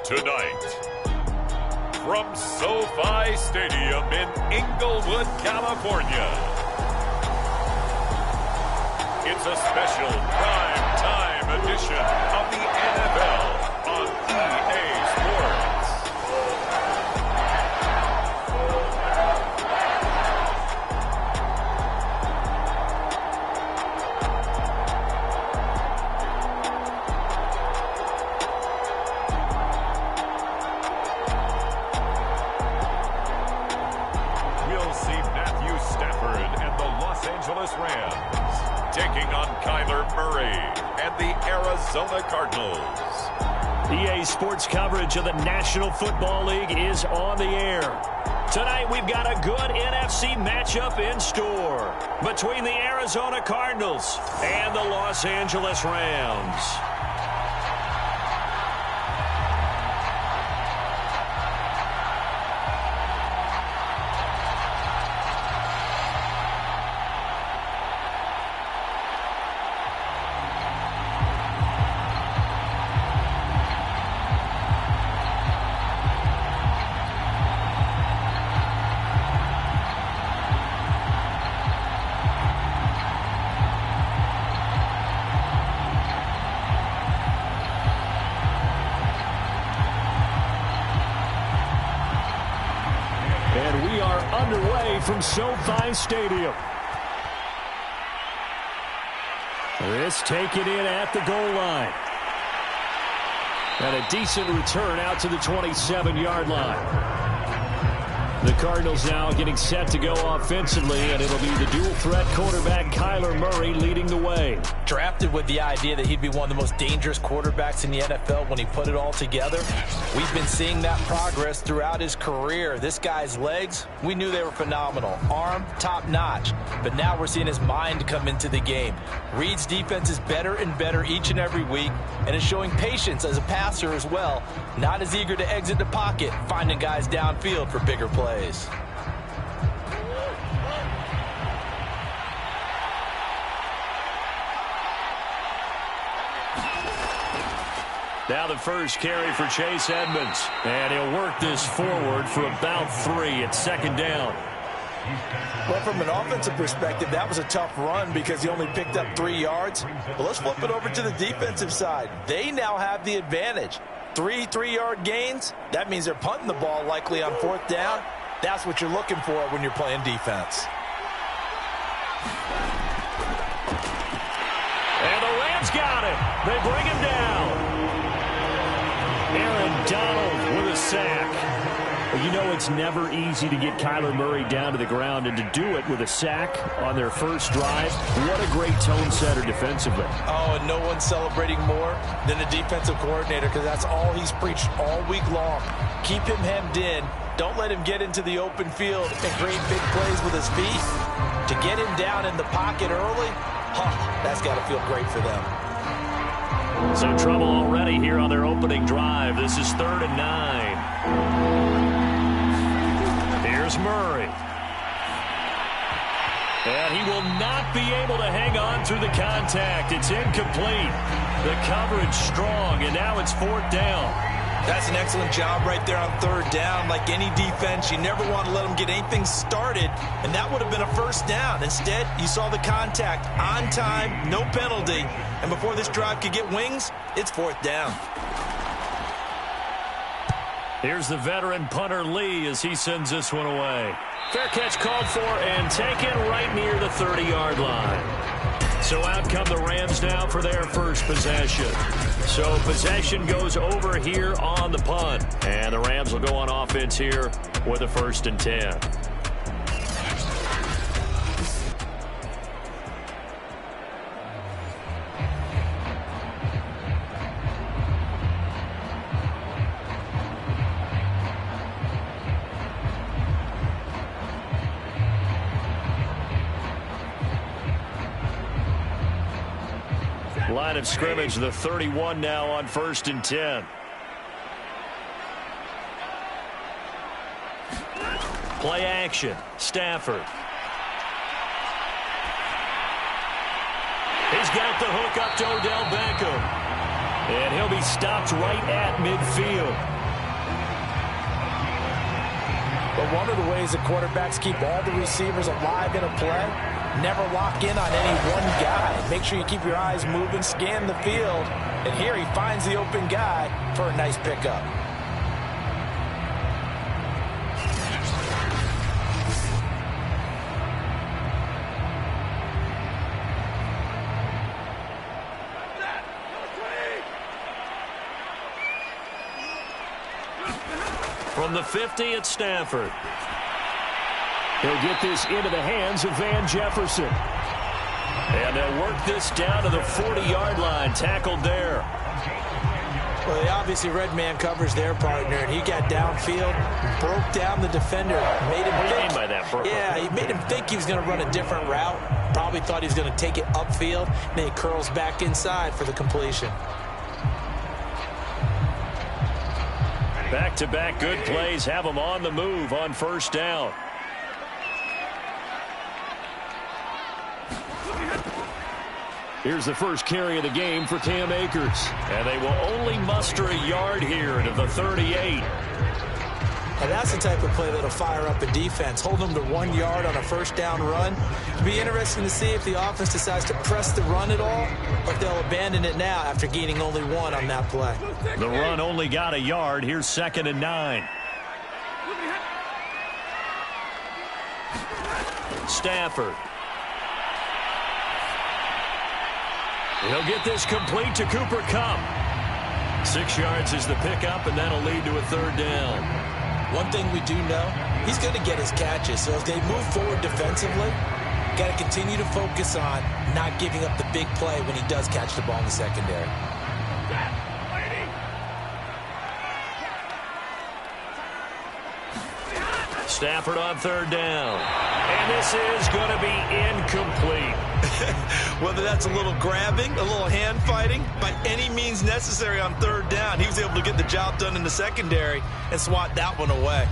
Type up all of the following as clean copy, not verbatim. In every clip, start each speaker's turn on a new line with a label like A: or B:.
A: Tonight, from SoFi Stadium in Inglewood, California, it's a special prime time edition of the NFL on EA Sports. Taking on Kyler Murray and the Arizona Cardinals.
B: EA Sports coverage of the National Football League is on the air. Tonight we've got a good NFC matchup in store between the Arizona Cardinals and the Los Angeles Rams. And we are underway from SoFi Stadium. This taken in at the goal line. And a decent return out to the 27-yard line. The Cardinals now getting set to go offensively, and it'll be the dual-threat quarterback Kyler Murray leading the way.
C: Drafted with the idea that he'd be one of the most dangerous quarterbacks in the NFL when he put it all together. We've been seeing that progress throughout his career. This guy's legs, we knew they were phenomenal. Arm, top-notch. But now we're seeing his mind come into the game. Reed's defense is better and better each and every week, and is showing patience as a passer as well. Not as eager to exit the pocket, finding guys downfield for bigger plays.
B: Now the first carry for Chase Edmonds. And he'll work this forward for about 3 at second down.
C: Well, from an offensive perspective, that was a tough run because he only picked up 3 yards. But let's flip it over to the defensive side. They now have the advantage. 3 3-yard gains. That means they're punting the ball likely on 4th down. That's what you're looking for when you're playing defense.
B: And the Rams got him. They bring him down. Aaron Donald with a sack. Well, you know it's never easy to get Kyler Murray down to the ground, and to do it with a sack on their first drive, what a great tone setter defensively.
C: Oh, and no one's celebrating more than the defensive coordinator, because that's all he's preached all week long. Keep him hemmed in. Don't let him get into the open field and create big plays with his feet. To get him down in the pocket early, that's got to feel great for them.
B: So trouble already here on their opening drive. This is 3rd and 9. Here's Murray. And he will not be able to hang on through the contact. It's incomplete. The coverage strong, and now it's 4th down.
C: That's an excellent job right there on 3rd down. Like any defense, you never want to let them get anything started, and that would have been a 1st down. Instead, you saw the contact on time, no penalty, and before this drive could get wings, it's 4th down.
B: Here's the veteran punter Lee as he sends this one away. Fair catch called for and taken right near the 30-yard line. So out come the Rams now for their first possession. So possession goes over here on the punt. And the Rams will go on offense here with a 1st and 10. Line of scrimmage, the 31 now on 1st and 10. Play action. Stafford. He's got the hook up to Odell Beckham. And he'll be stopped right at midfield.
C: But one of the ways that quarterbacks keep all the receivers alive in a play, never lock in on any one guy. Make sure you keep your eyes moving, scan the field. And here he finds the open guy for a nice pickup.
B: From the 50, it's Stafford. He'll get this into the hands of Van Jefferson. And they'll work this down to the 40-yard line, tackled there.
C: Well, they obviously red man covers their partner, and he got downfield, broke down the defender, made him
B: What do you
C: think.
B: mean by that, Brooklyn?
C: Yeah, he made him think he was going to run a different route. Probably thought he was going to take it upfield, and then he curls back inside for the completion.
B: Back-to-back good plays have them on the move on first down. Here's the first carry of the game for Cam Akers. And they will only muster a yard here to the 38.
C: And that's the type of play that'll fire up a defense. Hold them to 1 yard on a first down run. It'll be interesting to see if the offense decides to press the run at all, or if they'll abandon it now after gaining only 1 on that play.
B: The run only got a yard. Here's 2nd and 9. Stafford. He'll get this complete to Cooper Kupp. 6 yards is the pickup, and that'll lead to a 3rd down.
C: One thing we do know, he's going to get his catches. So as they move forward defensively, got to continue to focus on not giving up the big play when he does catch the ball in the secondary.
B: Stafford on 3rd down. And this is going to be incomplete.
D: Whether that's a little grabbing, a little hand fighting, by any means necessary on 3rd down, he was able to get the job done in the secondary and swat that one away.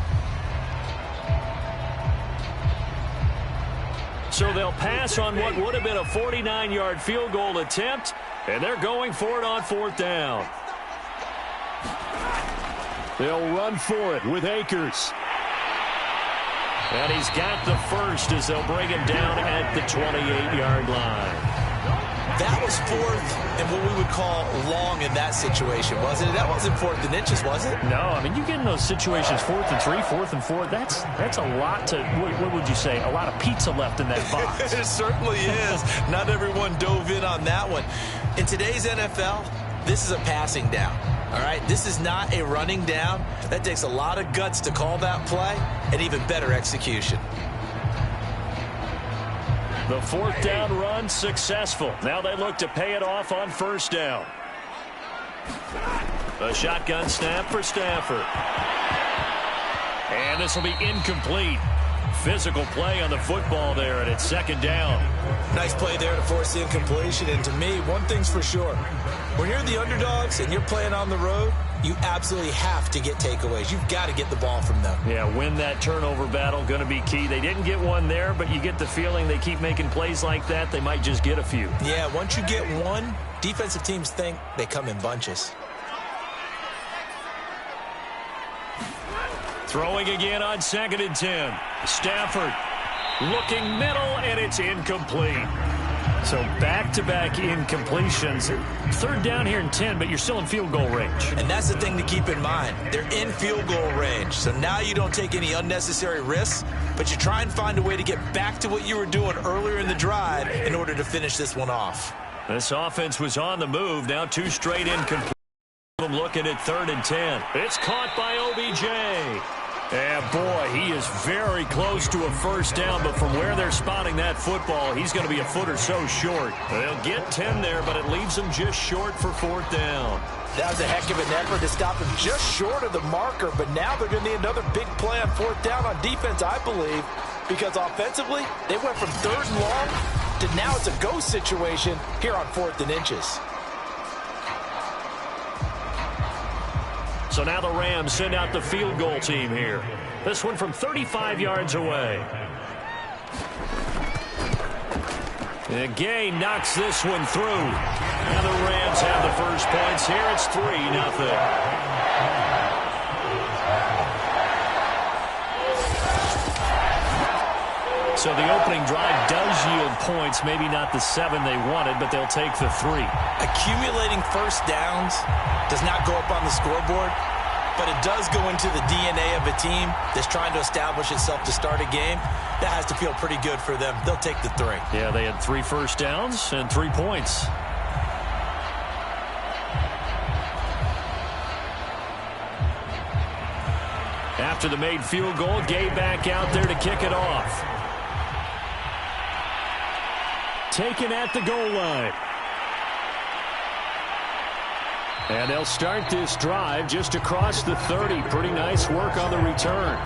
B: So they'll pass on what would have been a 49-yard field goal attempt, and they're going for it on 4th down. They'll run for it with Akers. And he's got the first as they'll bring him down at the 28-yard line.
C: That was 4th and what we would call long in that situation, wasn't it? That wasn't 4th and inches, was it?
B: No, I mean, you get in those situations 4th and 3, 4th and 4. That's a lot to, what would you say, a lot of pizza left in that box.
D: It certainly is. Not everyone dove in on that one.
C: In today's NFL, this is a passing down. All right, this is not a running down. That takes a lot of guts to call that play and even better execution.
B: The 4th down run successful. Now they look to pay it off on 1st down. A shotgun snap for Stafford. And this will be incomplete. Physical play on the football there, and it's 2nd down.
C: Nice play there to force the incompletion. And to me, one thing's for sure. When you're the underdogs and you're playing on the road, you absolutely have to get takeaways. You've got to get the ball from them.
B: Yeah, win that turnover battle, going to be key. They didn't get one there, but you get the feeling they keep making plays like that, they might just get a few.
C: Yeah, once you get one, defensive teams think they come in bunches.
B: Throwing again on 2nd and 10. Stafford looking middle, and it's incomplete. So back-to-back incompletions. 3rd down here and 10, but you're still in field goal range.
C: And that's the thing to keep in mind. They're in field goal range. So now you don't take any unnecessary risks, but you try and find a way to get back to what you were doing earlier in the drive in order to finish this one off.
B: This offense was on the move. Now 2 straight incomplete. Looking at 3rd and 10. It's caught by OBJ. And, boy, he is very close to a 1st down, but from where they're spotting that football, he's going to be a foot or so short. They'll get 10 there, but it leaves them just short for 4th down.
C: That was a heck of an effort to stop him just short of the marker, but now they're going to need another big play on 4th down on defense, I believe, because offensively, they went from 3rd and long to now it's a go situation here on 4th and inches.
B: So now the Rams send out the field goal team here. This one from 35 yards away. And Gay knocks this one through. And the Rams Rams have the first points here. It's 3-0. So the opening drive does yield points, maybe not the 7 they wanted, but they'll take the 3.
C: Accumulating first downs does not go up on the scoreboard, but it does go into the DNA of a team that's trying to establish itself to start a game. That has to feel pretty good for them. They'll take the 3.
B: Yeah, they had 3 first downs and 3 points. After the made field goal, Gay back out there to kick it off. Taken at the goal line. And they'll start this drive just across the 30. Pretty nice work on the return.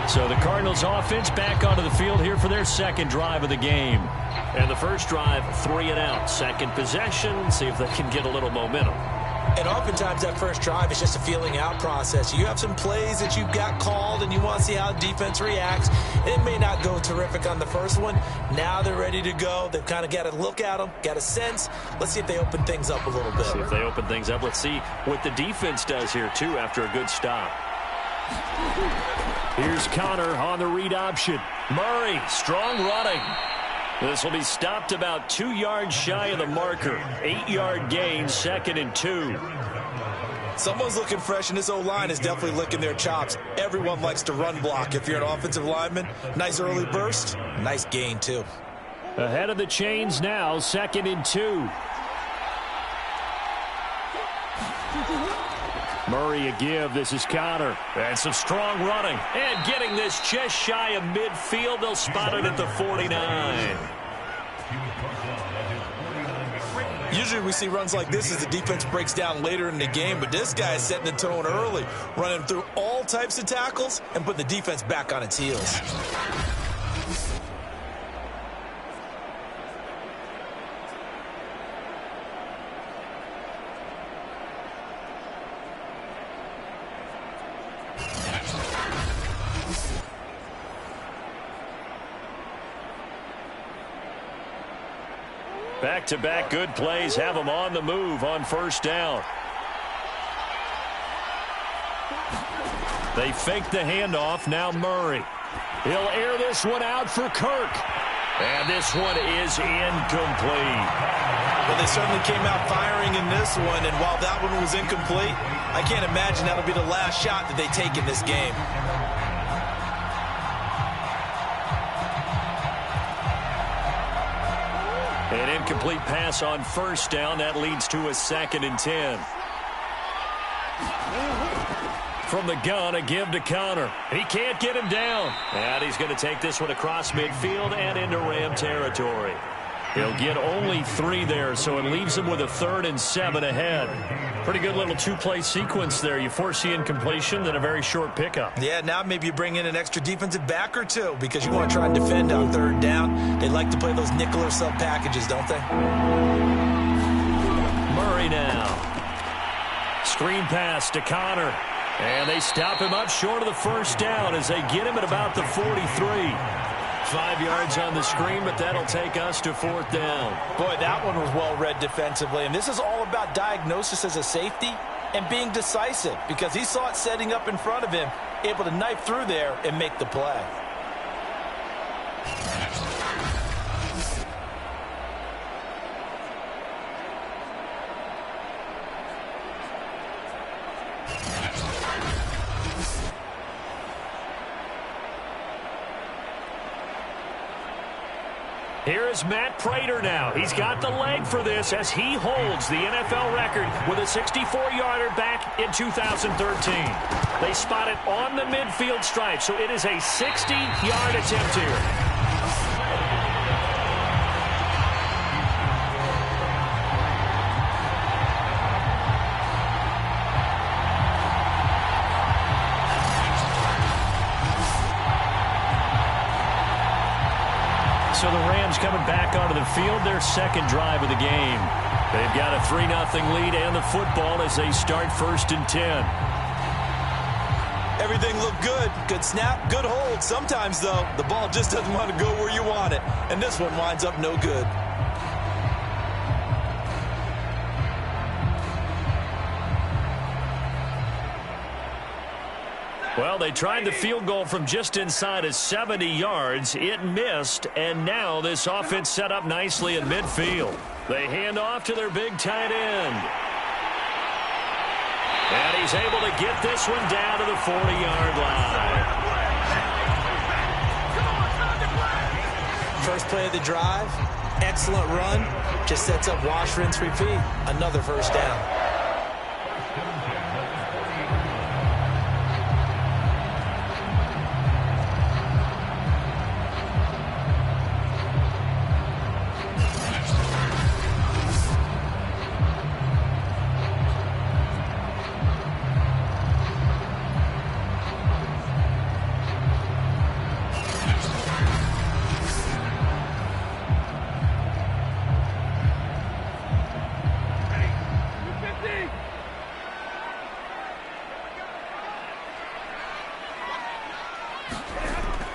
B: So the Cardinals offense back onto the field here for their second drive of the game. And the first drive, 3 and out. Second possession, see if they can get a little momentum.
C: And oftentimes that first drive is just a feeling out process. You have some plays that you've got called and you want to see how defense reacts. It may not go terrific on the first one. Now they're ready to go. They've kind of got to look at them, got a sense. Let's see if they open things up a little bit.
B: See if they open things up. Let's see what the defense does here, too, after a good stop. Here's Connor on the read option. Murray, strong running. This will be stopped about 2 yards shy of the marker. 8-yard gain, 2nd and 2.
C: Someone's looking fresh, and this O-line is definitely licking their chops. Everyone likes to run block. If you're an offensive lineman, nice early burst, nice gain, too.
B: Ahead of the chains now, 2nd and 2. Murray a give. This is Connor. And some strong running. And getting this just shy of midfield. They'll spot it at the 49.
C: Usually we see runs like this as the defense breaks down later in the game, but this guy is setting the tone early, running through all types of tackles and putting the defense back on its heels.
B: Back-to-back good plays have them on the move on first down. They fake the handoff. Now Murray. He'll air this one out for Kirk. And this one is incomplete.
C: Well, they certainly came out firing in this one, and while that one was incomplete, I can't imagine that'll be the last shot that they take in this game.
B: An incomplete pass on first down. That leads to a 2nd and 10. From the gun, a give to Connor. He can't get him down. And he's going to take this one across midfield and into Ram territory. He'll get only 3 there, so it leaves him with a 3rd and 7 ahead. Pretty good little 2-play sequence there. You force the incompletion, then a very short pickup.
C: Yeah, now maybe you bring in an extra defensive back or 2 because you want to try and defend on 3rd down. They like to play those nickel or sub packages, don't they?
B: Murray now. Screen pass to Connor. And they stop him up short of the first down as they get him at about the 43. 5 yards on the screen, but that'll take us to 4th down.
C: Boy, that one was well read defensively, and this is all about diagnosis as a safety and being decisive because he saw it setting up in front of him, able to knife through there and make the play.
B: Here is Matt Prater now. He's got the leg for this as he holds the NFL record with a 64-yarder back in 2013. They spot it on the midfield stripe, so it is a 60-yard attempt here. So the Rams coming back onto the field, their second drive of the game. They've got a 3-0 lead and the football as they start 1st and 10.
D: Everything looked good. Good snap, good hold. Sometimes, though, the ball just doesn't want to go where you want it. And this one winds up no good.
B: Well, they tried the field goal from just inside of 70 yards. It missed, and now this offense set up nicely in midfield. They hand off to their big tight end. And he's able to get this one down to the 40-yard line.
C: First play of the drive, excellent run. Just sets up wash, rinse, repeat. Another first down.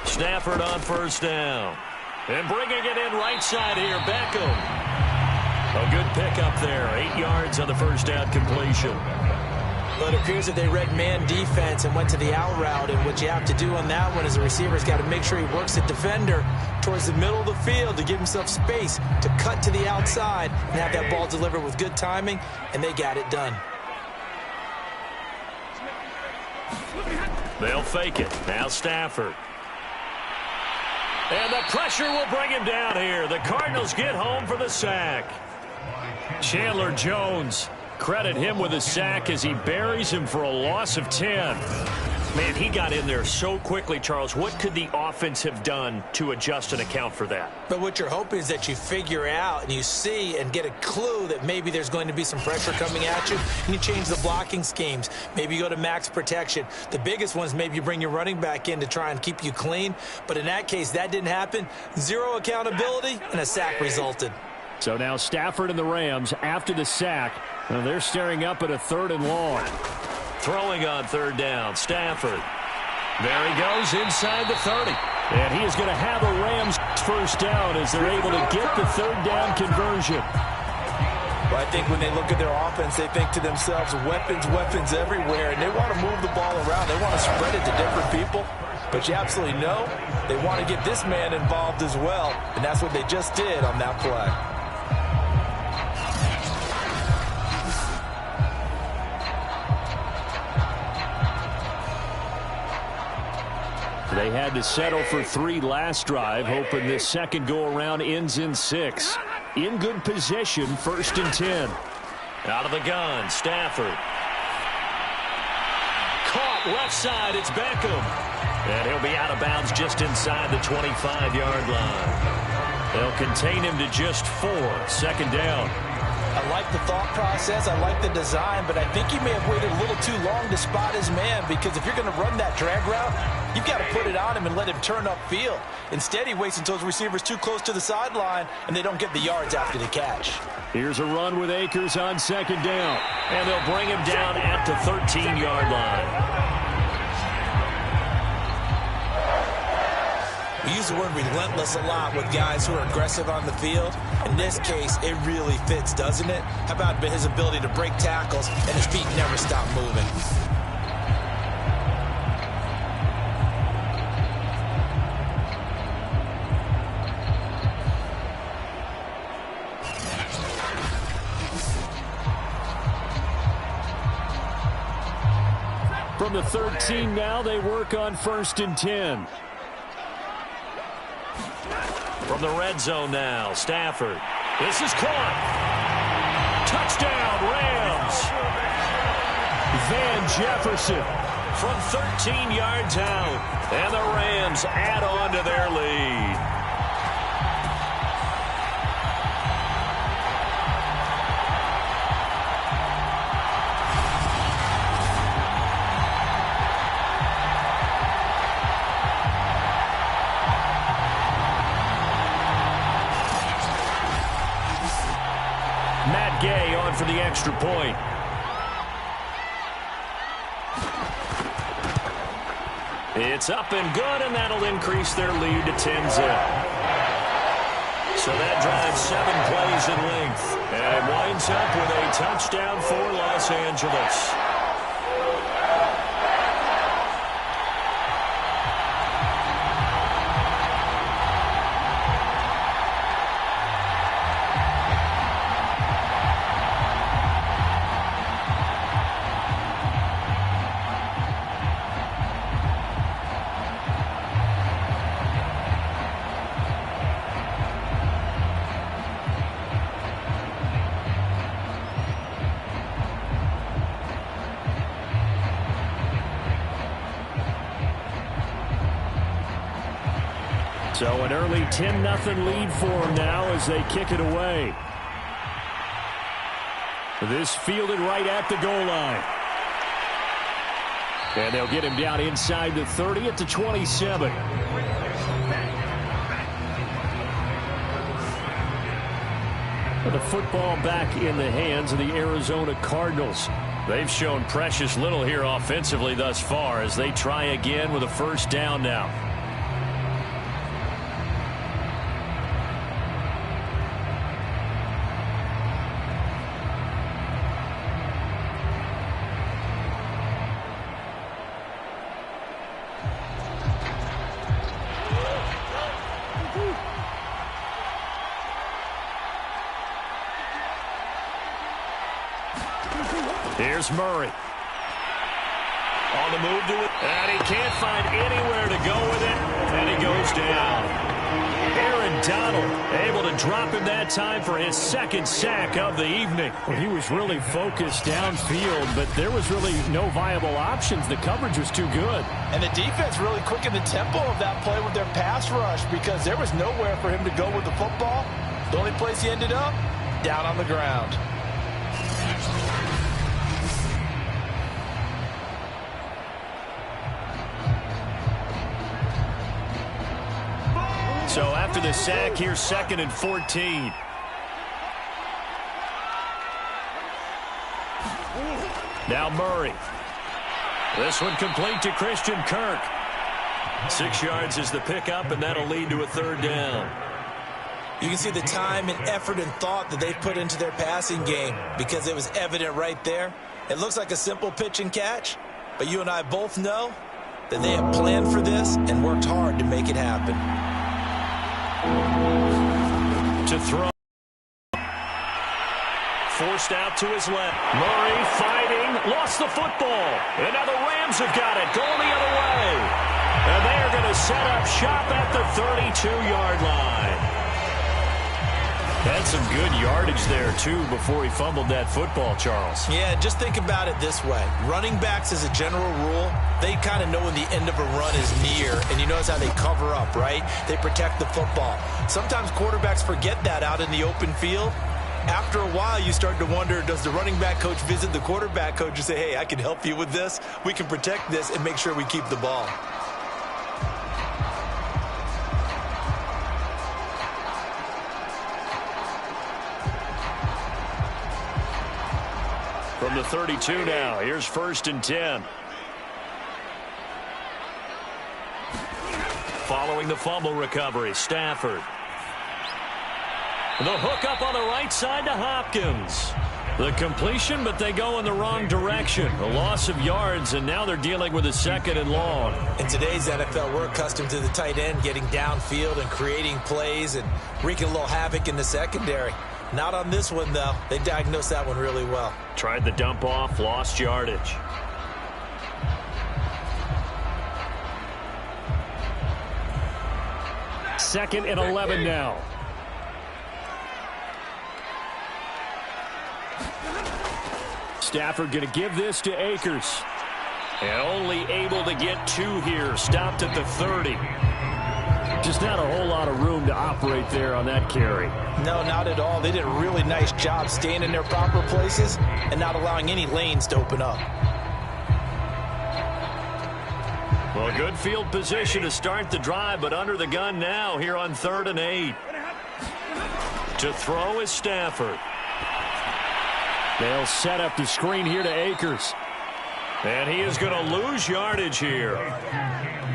B: Stafford on first down. And bringing it in right side here, Beckham. A good pickup there. 8 yards on the first down completion.
C: Well, it appears that they read man defense and went to the out route. And what you have to do on that one is the receiver's got to make sure he works the defender towards the middle of the field to give himself space to cut to the outside and have that ball delivered with good timing, and they got it done.
B: They'll fake it. Now Stafford. And the pressure will bring him down here. The Cardinals get home for the sack. Chandler Jones, credit him with a sack as he buries him for a loss of 10. Man, he got in there so quickly, Charles. What could the offense have done to adjust and account for that?
C: But what you're hoping is that you figure out and you see and get a clue that maybe there's going to be some pressure coming at you, and you change the blocking schemes. Maybe you go to max protection. The biggest one is maybe you bring your running back in to try and keep you clean. But in that case, that didn't happen. Zero accountability, and a sack resulted.
B: So now Stafford and the Rams, after the sack, they're staring up at a 3rd and long. Throwing on 3rd down, Stafford. There he goes inside the 30. And he is going to have a Rams first down as they're able to get the 3rd down conversion.
D: Well, I think when they look at their offense, they think to themselves, weapons, weapons everywhere, and they want to move the ball around. They want to spread it to different people. But you absolutely know they want to get this man involved as well, and that's what they just did on that play.
B: They had to settle for 3 last drive, hoping this second go-around ends in 6. In good position, 1st and 10. Out of the gun, Stafford. Caught left side, it's Beckham. And he'll be out of bounds just inside the 25-yard line. They'll contain him to just 4, 2nd down.
C: I like the thought process. I like the design, but I think he may have waited a little too long to spot his man, because if you're going to run that drag route, you've got to put it on him and let him turn upfield. Instead, he waits until his receiver's too close to the sideline, and they don't get the yards after the catch.
B: Here's a run with Akers on 2nd down, and they'll bring him down at the 13-yard line.
C: We use the word relentless a lot with guys who are aggressive on the field. In this case, it really fits, doesn't it? How about his ability to break tackles and his feet never stop moving?
B: From the 13 now, they work on 1st and 10. From the red zone now, Stafford. This is caught. Touchdown, Rams. Van Jefferson from 13 yards out. And the Rams add on to their lead. Gay on for the extra point. It's up and good, and that'll increase their lead to 10-zip. So that drives 7 plays in length, and it winds up with a touchdown for Los Angeles. So an early 10-0 lead for them now as they kick it away. This fielded right at the goal line. And they'll get him down inside the 30 at the 27. The football back in the hands of the Arizona Cardinals. They've shown precious little here offensively thus far as they try again with a first down now. Here's Murray. On the move to it. And he can't find anywhere to go with it. And he goes down. Aaron Donald able to drop him that time for his second sack of the evening.
E: Well, he was really focused downfield, but there was really no viable options. The coverage was too good.
D: And the defense really quickened the tempo of that play with their pass rush because there was nowhere for him to go with the football. The only place he ended up, down on the ground.
B: So after the sack, here's 2nd and 14. Now Murray. This one complete to Christian Kirk. 6 yards is the pickup, and that'll lead to a 3rd down.
D: You can see the time and effort and thought that they've put into their passing game because it was evident right there. It looks like a simple pitch and catch, but you and I both know that they have planned for this and worked hard to make it happen.
B: To throw. Forced out to his left. Murray fighting. Lost the football. And now the Rams have got it. Going the other way. And they are going to set up shop at the 32-yard line. Had some good yardage there, too, before he fumbled that football, Charles.
D: Yeah, just think about it this way. Running backs, as a general rule, they kind of know when the end of a run is near, and you notice how they cover up, right? They protect the football. Sometimes quarterbacks forget that out in the open field. After a while, you start to wonder, does the running back coach visit the quarterback coach and say, hey, I can help you with this. We can protect this and make sure we keep the ball.
B: From the 32 now, here's 1st and 10. Following the fumble recovery, Stafford. The hook up on the right side to Hopkins. The completion, but they go in the wrong direction. A loss of yards, and now they're dealing with a 2nd and long.
D: In today's NFL, we're accustomed to the tight end getting downfield and creating plays and wreaking a little havoc in the secondary. Not on this one, though. They diagnosed that one really well.
B: Tried the dump off, lost yardage.
E: Second and 11 now.
B: Stafford going to give this to Akers. And only able to get 2 here. Stopped at the 30.
E: Just not a whole lot of room to operate there on that carry.
D: No, not at all. They did a really nice job staying in their proper places and not allowing any lanes to open up.
B: Well, good field position to start the drive, but under the gun now here on 3rd and 8. To throw is Stafford.
E: They'll set up the screen here to Akers.
B: And he is going to lose yardage here.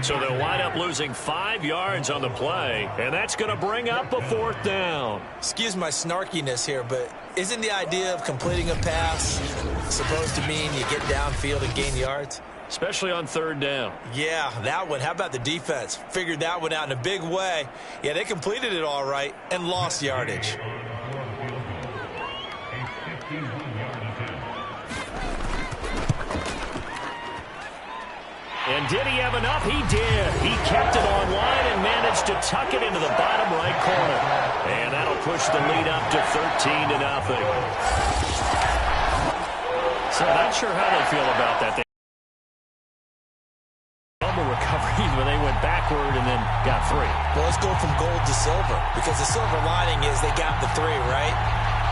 B: So they'll wind up losing 5 yards on the play, and that's going to bring up a 4th down.
C: Excuse my snarkiness here, but isn't the idea of completing a pass supposed to mean you get downfield and gain yards?
B: Especially on 3rd down.
C: Yeah, that one. How about the defense? Figured that one out in a big way. Yeah, they completed it all right and lost yardage.
B: And did he have enough? He did. He kept it online and managed to tuck it into the bottom right corner. And that'll push the lead up to 13-0. So not sure how they feel about that. They fumble recoveries when they went backward and then got 3.
C: Well, let's go from gold to silver, because the silver lining is they got the 3, right?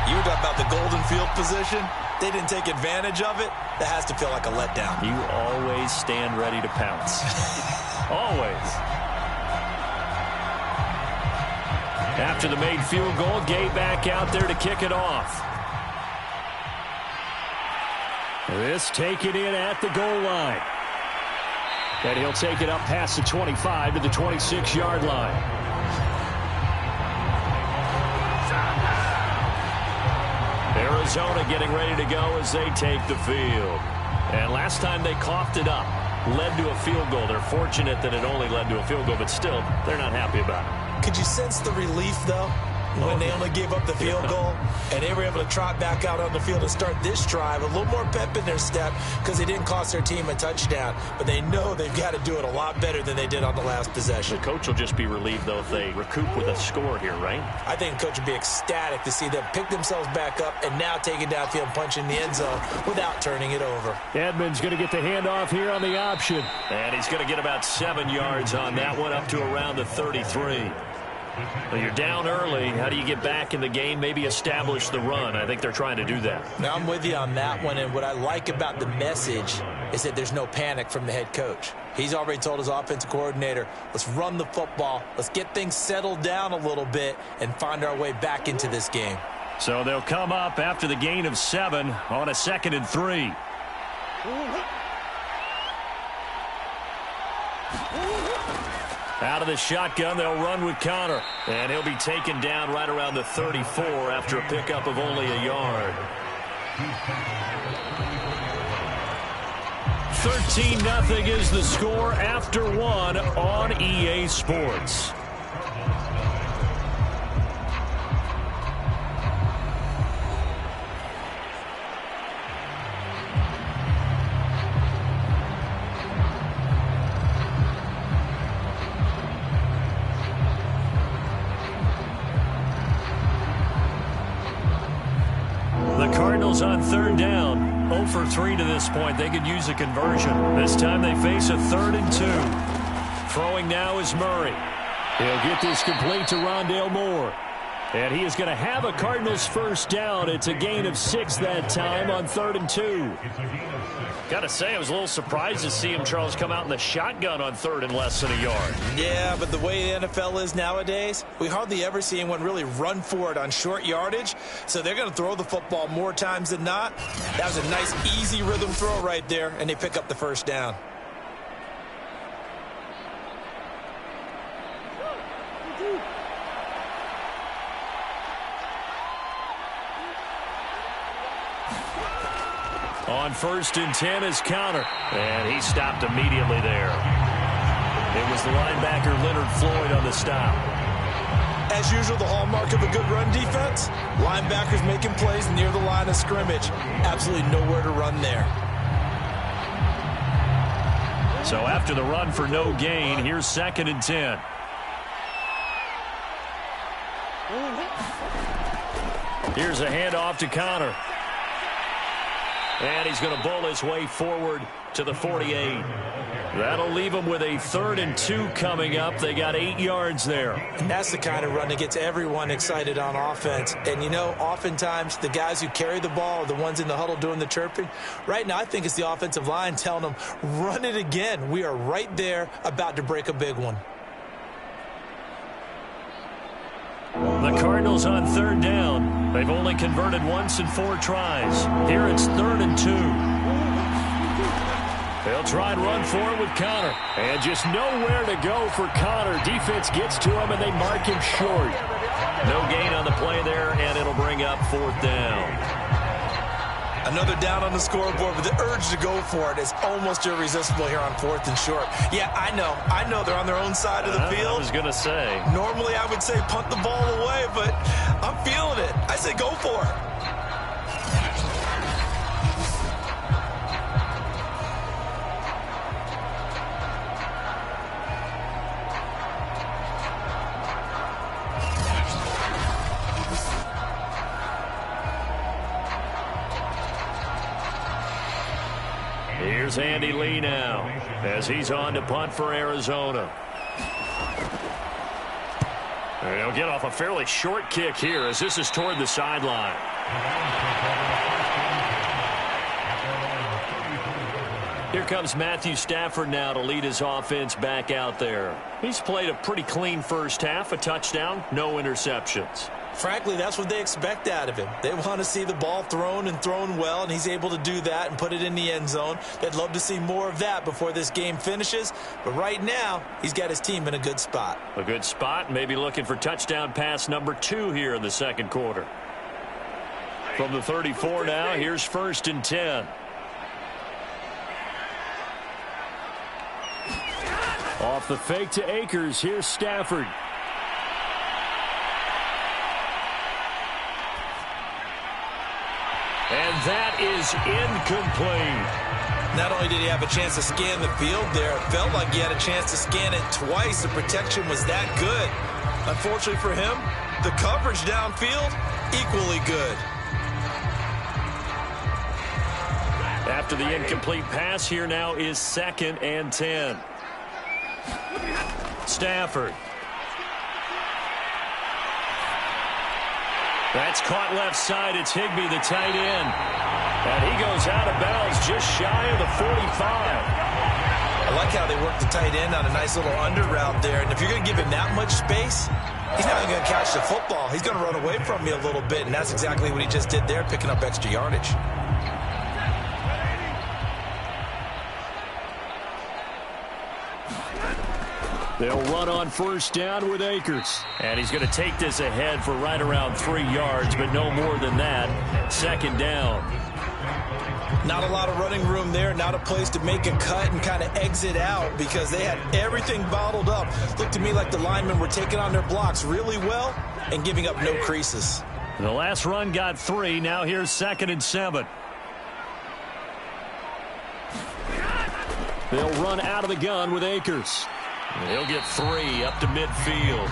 C: You were talking about the golden field position. They didn't take advantage of it. That has to feel like a letdown.
B: You always stand ready to pounce. Always. After the made field goal, Gay back out there to kick it off. This taken in at the goal line. And he'll take it up past the 25 to the 26-yard line. Arizona getting ready to go as they take the field. And last time they coughed it up, led to a field goal. They're fortunate that it only led to a field goal, but still, they're not happy about it.
C: Could you sense the relief, though, when they only gave up the field goal and they were able to trot back out on the field and start this drive? A little more pep in their step because they didn't cost their team a touchdown, but they know they've got to do it a lot better than they did on the last possession.
B: The coach will just be relieved, though, if they recoup with a score here, right?
C: I think the coach would be ecstatic to see them pick themselves back up and now take it downfield and punch in the end zone without turning it over.
E: Edmonds going to get the handoff here on the option.
B: And he's going to get about 7 yards on that one, up to around the 33. Well, you're down early. How do you get back in the game? Maybe establish the run. I think they're trying to do that.
C: Now, I'm with you on that one, and what I like about the message is that there's no panic from the head coach. He's already told his offensive coordinator, let's run the football, let's get things settled down a little bit and find our way back into this game.
B: So they'll come up after the gain of 7 on a 2nd and 3. Out of the shotgun, they'll run with Connor. And he'll be taken down right around the 34 after a pickup of only a yard. 13-0 is the score after 1 on EA Sports. The Cardinals on 3rd down, 0 for 3 to this point. They could use a conversion. This time they face a 3rd and 2. Throwing now is Murray. He'll get this complete to Rondale Moore. And he is going to have a Cardinals first down. It's a gain of 6 that time on 3rd and 2. Got to say, I was a little surprised to see him, Charles, come out in the shotgun on 3rd and less than a yard.
C: Yeah, but the way the NFL is nowadays, we hardly ever see anyone really run for it on short yardage. So they're going to throw the football more times than not. That was a nice, easy rhythm throw right there, and they pick up the first down.
B: On 1st and 10 is Connor. And he stopped immediately there. It was the linebacker Leonard Floyd on the stop.
C: As usual, the hallmark of a good run defense, linebackers making plays near the line of scrimmage. Absolutely nowhere to run there.
B: So after the run for no gain, here's 2nd and 10. Here's a handoff to Connor. And he's going to bowl his way forward to the 48. That'll leave him with a 3rd and 2 coming up. They got 8 yards there.
C: And that's the kind of run that gets everyone excited on offense. And, you know, oftentimes the guys who carry the ball are the ones in the huddle doing the chirping. Right now, I think it's the offensive line telling them, run it again. We are right there about to break a big one.
B: The Cardinals on 3rd down. They've only converted once in 4 tries. Here it's 3rd and 2.
E: They'll try and run for it with Connor. And just nowhere to go for Connor. Defense gets to him, and they mark him short.
B: No gain on the play there, and it'll bring up 4th down.
D: Another down on the scoreboard, but the urge to go for it is almost irresistible here on 4th and short. Yeah, I know they're on their own side of the field.
B: I was going to say.
D: Normally I would say punt the ball away, but I'm feeling it. I say go for it.
B: Here's Andy Lee now as he's on to punt for Arizona. They'll get off a fairly short kick here as this is toward the sideline. Here comes Matthew Stafford now to lead his offense back out there. He's played a pretty clean first half, a touchdown, no interceptions.
D: Frankly, that's what they expect out of him. They want to see the ball thrown and thrown well, and he's able to do that and put it in the end zone. They'd love to see more of that before this game finishes. But right now, he's got his team in a good spot.
B: A good spot, maybe looking for touchdown pass number 2 here in the second quarter. From the 34 now, here's 1st and 10.
E: Off the fake to Akers, here's Stafford.
B: And that is incomplete.
D: Not only did he have a chance to scan the field there, it felt like he had a chance to scan it twice. The protection was that good. Unfortunately for him, the coverage downfield, equally good.
B: After the incomplete pass, here now is 2nd and 10. Stafford. That's caught left side. It's Higbee, the tight end. And he goes out of bounds just shy of the 45.
D: I like how they work the tight end on a nice little under route there. And if you're going to give him that much space, he's not even going to catch the football. He's going to run away from me a little bit, and that's exactly what he just did there, picking up extra yardage.
E: They'll run on 1st down with Akers.
B: And he's going to take this ahead for right around 3 yards, but no more than that. 2nd down.
D: Not a lot of running room there, not a place to make a cut and kind of exit out because they had everything bottled up. Looked to me like the linemen were taking on their blocks really well and giving up no creases.
B: The last run got 3. Now here's 2nd and 7.
E: They'll run out of the gun with Akers.
B: He'll get 3 up to midfield.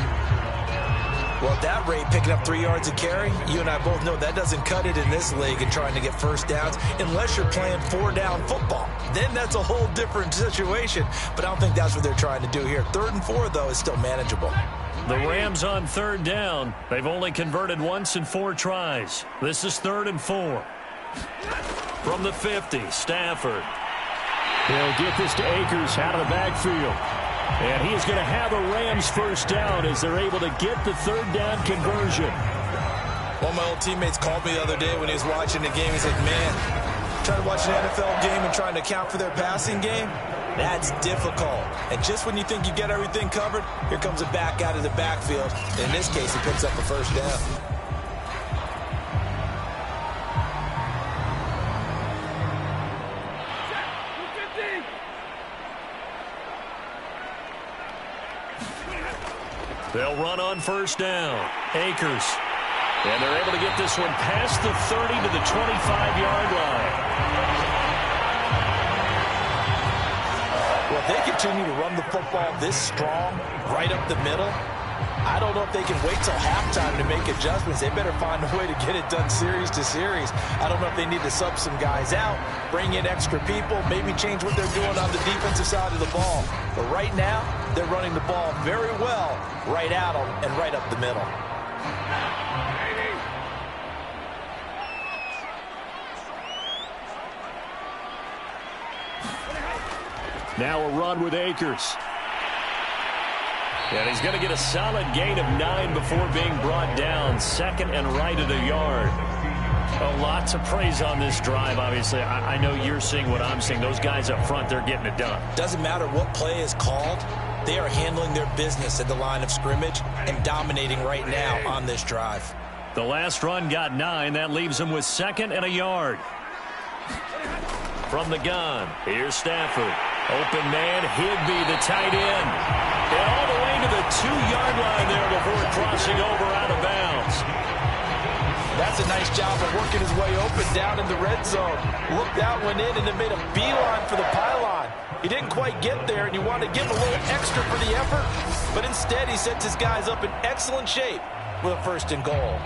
D: Well, at that rate, picking up 3 yards a carry, you and I both know that doesn't cut it in this league and trying to get first downs unless you're playing 4-down football. Then that's a whole different situation, but I don't think that's what they're trying to do here. 3rd and 4, though, is still manageable.
B: The Rams on 3rd down. They've only converted once in 4 tries. This is 3rd and 4. From the 50, Stafford.
E: They'll get this to Akers out of the backfield. And he is going to have a Rams first down as they're able to get the 3rd down conversion.
D: One of my old teammates called me the other day when he was watching the game. He's like, man, trying to watch an NFL game and trying to account for their passing game, that's difficult. And just when you think you get everything covered, here comes a back out of the backfield. In this case, he picks up the first down.
B: They'll run on 1st down. Akers. And they're able to get this one past the 30 to the 25-yard line.
D: Well, if they continue to run the football this strong, right up the middle, I don't know if they can wait till halftime to make adjustments. They better find a way to get it done series to series. I don't know if they need to sub some guys out, bring in extra people, maybe change what they're doing on the defensive side of the ball. But right now, they're running the ball very well right at them and right up the middle.
E: Now a run with Akers.
B: And he's going to get a solid gain of 9 before being brought down. 2nd and right at a yard. A lot to praise on this drive, obviously. I know you're seeing what I'm seeing. Those guys up front, they're getting it done.
C: Doesn't matter what play is called. They are handling their business at the line of scrimmage and dominating right now on this drive.
B: The last run got 9. That leaves them with 2nd and a yard. From the gun, here's Stafford. Open man, Higbee, the tight end. And all the way to the 2-yard line there before crossing over out of bounds.
C: That's a nice job of working his way open down in the red zone. Looked out, went in, and then made a beeline for the pylon. He didn't quite get there, and you want to give him a little extra for the effort. But instead, he sets his guys up in excellent shape with a 1st and goal.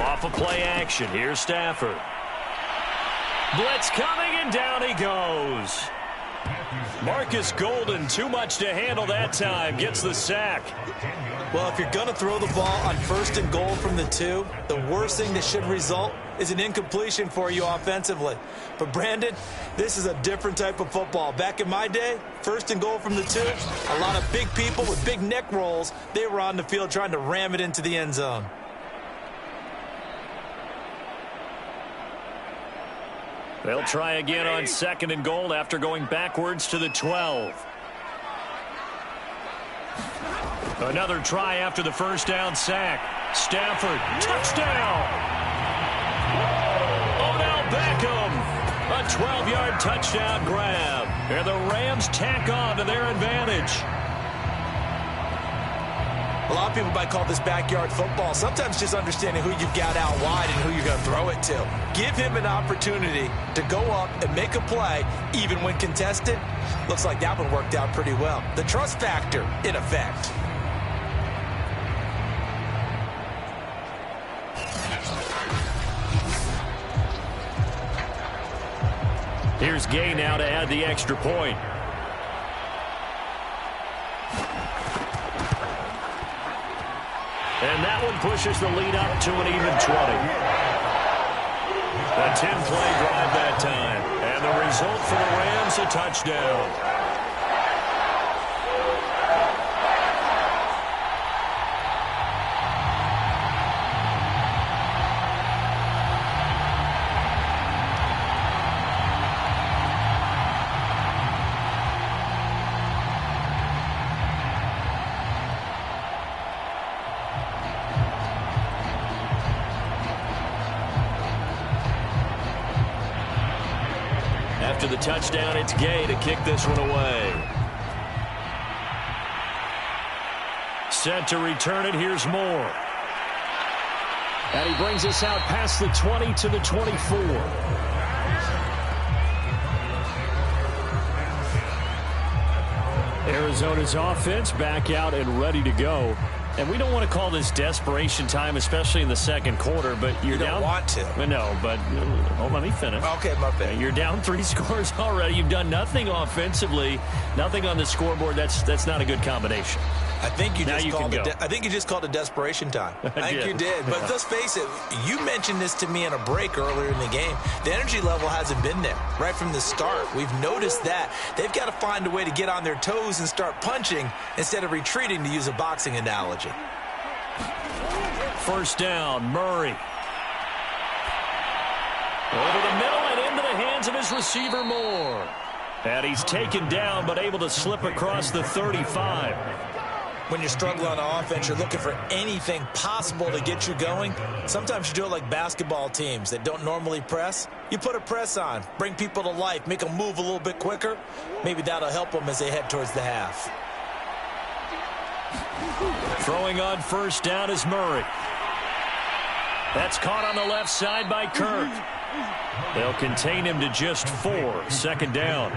B: Off of play action, here's Stafford. Blitz coming, and down he goes. Marcus Golden, too much to handle that time, gets the sack.
C: Well, if you're going to throw the ball on 1st and goal from the 2, the worst thing that should result is an incompletion for you offensively. But, Brandon, this is a different type of football. Back in my day, 1st and goal from the 2, a lot of big people with big neck rolls, they were on the field trying to ram it into the end zone.
B: They'll try again on 2nd and goal after going backwards to the 12. Another try after the 1st down sack. Stafford, touchdown! Odell Beckham, a 12-yard touchdown grab. And the Rams tack on to their advantage.
C: A lot of people might call this backyard football. Sometimes just understanding who you've got out wide and who you're going to throw it to. Give him an opportunity to go up and make a play, even when contested. Looks like that one worked out pretty well. The trust factor in effect.
B: Here's Gay now to add the extra point. And that one pushes the lead up to an even 20. A 10-play drive that time. And the result for the Rams, a touchdown. After the touchdown, it's Gay to kick this one away. Set to return it, here's Moore. And he brings us out past the 20 to the 24. Arizona's offense back out and ready to go. And we don't want to call this desperation time, especially in the 2nd quarter, but you're down.
C: You don't want to.
B: No, but let me finish.
C: Okay, my bad.
B: You're down 3 scores already. You've done nothing offensively, nothing on the scoreboard. That's not a good combination.
C: I think you just called it desperation time. I think you did. But let's face it, you mentioned this to me in a break earlier in the game. The energy level hasn't been there right from the start. We've noticed that. They've got to find a way to get on their toes and start punching instead of retreating, to use a boxing analogy.
B: 1st down, Murray. Over the middle and into the hands of his receiver, Moore. And he's taken down but able to slip across the 35.
C: When you're struggling on offense, you're looking for anything possible to get you going. Sometimes you do it like basketball teams that don't normally press. You put a press on, bring people to life, make them move a little bit quicker. Maybe that'll help them as they head towards the half.
B: Throwing on 1st down is Murray. That's caught on the left side by Kirk. They'll contain him to just 4. 2nd down.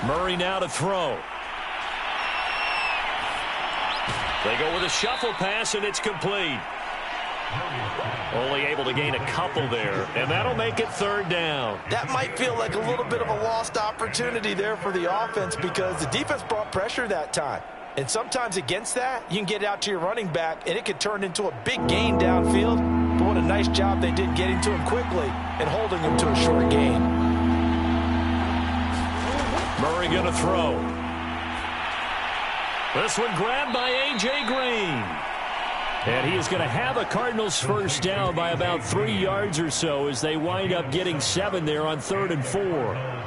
B: Murray now to throw. They go with a shuffle pass, and it's complete. Only able to gain a couple there, and that'll make it third down.
D: That might feel like a little bit of a lost opportunity there for the offense because the defense brought pressure that time. And sometimes against that, you can get out to your running back, and it could turn into a big gain downfield. But what a nice job they did getting to him quickly and holding him to a short gain.
B: Murray going to throw. This one grabbed by A.J. Green. And he is going to have a Cardinals first down by about 3 yards or so as they wind up getting 7 there on 3rd and 4.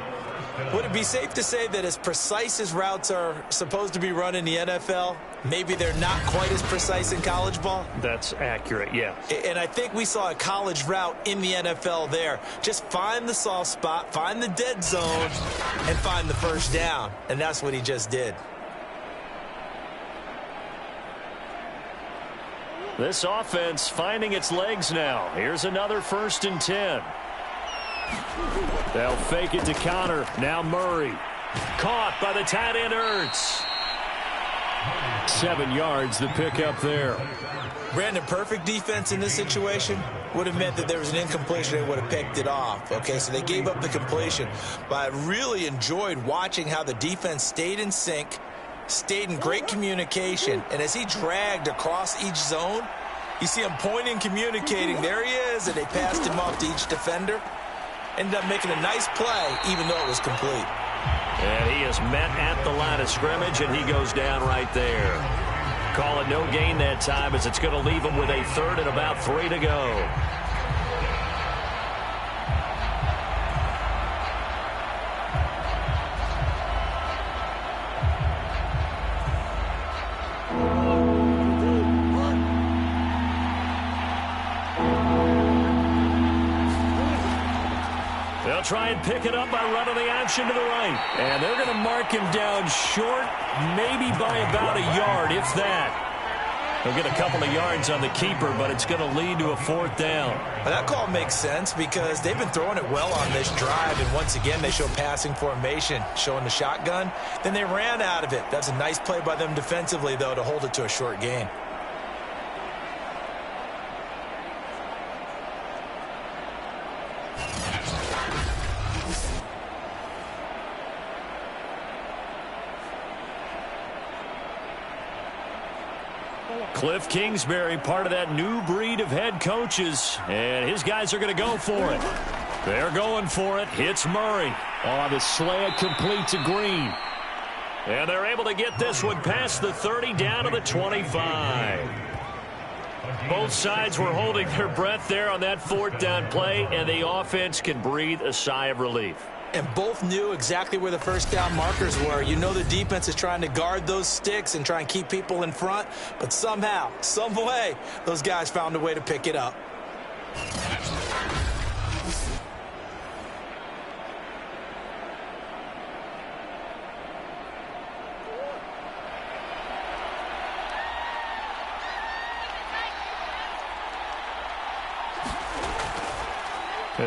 C: Would it be safe to say that as precise as routes are supposed to be run in the NFL, maybe they're not quite as precise in college ball?
B: That's accurate, yeah.
C: And I think we saw a college route in the NFL there. Just find the soft spot, find the dead zone, and find the first down. And that's what he just did.
B: This offense finding its legs now. Here's another 1st and 10. They'll fake it to Connor. Now Murray. Caught by the tight end Ertz. 7 yards, the pickup there.
C: Brandon, perfect defense in this situation would have meant that there was an incompletion. They would have picked it off. Okay, so they gave up the completion. But I really enjoyed watching how the defense stayed in sync, stayed in great communication. And as he dragged across each zone, you see him pointing, communicating. There he is, and they passed him off to each defender. Ended up making a nice play, even though it was complete.
B: And he is met at the line of scrimmage, and he goes down right there. Call it no gain that time as it's going to leave him with a 3rd and about 3 to go. They'll try and pick it up by running the option to the right. And they're going to mark him down short, maybe by about a yard, if that. They'll get a couple of yards on the keeper, but it's going to lead to a 4th down.
C: Well, that call makes sense because they've been throwing it well on this drive, and once again they show passing formation, showing the shotgun. Then they ran out of it. That's a nice play by them defensively, though, to hold it to a short gain.
B: Cliff Kingsbury, part of that new breed of head coaches, and his guys are going to go for it. They're going for it. Hits Murray.
E: Oh, the slant complete to Green.
B: And they're able to get this one past the 30 down to the 25. Both sides were holding their breath there on that 4th down play, and the offense can breathe a sigh of relief.
C: And both knew exactly where the first down markers were. You know the defense is trying to guard those sticks and try and keep people in front. But somehow, some way, those guys found a way to pick it up.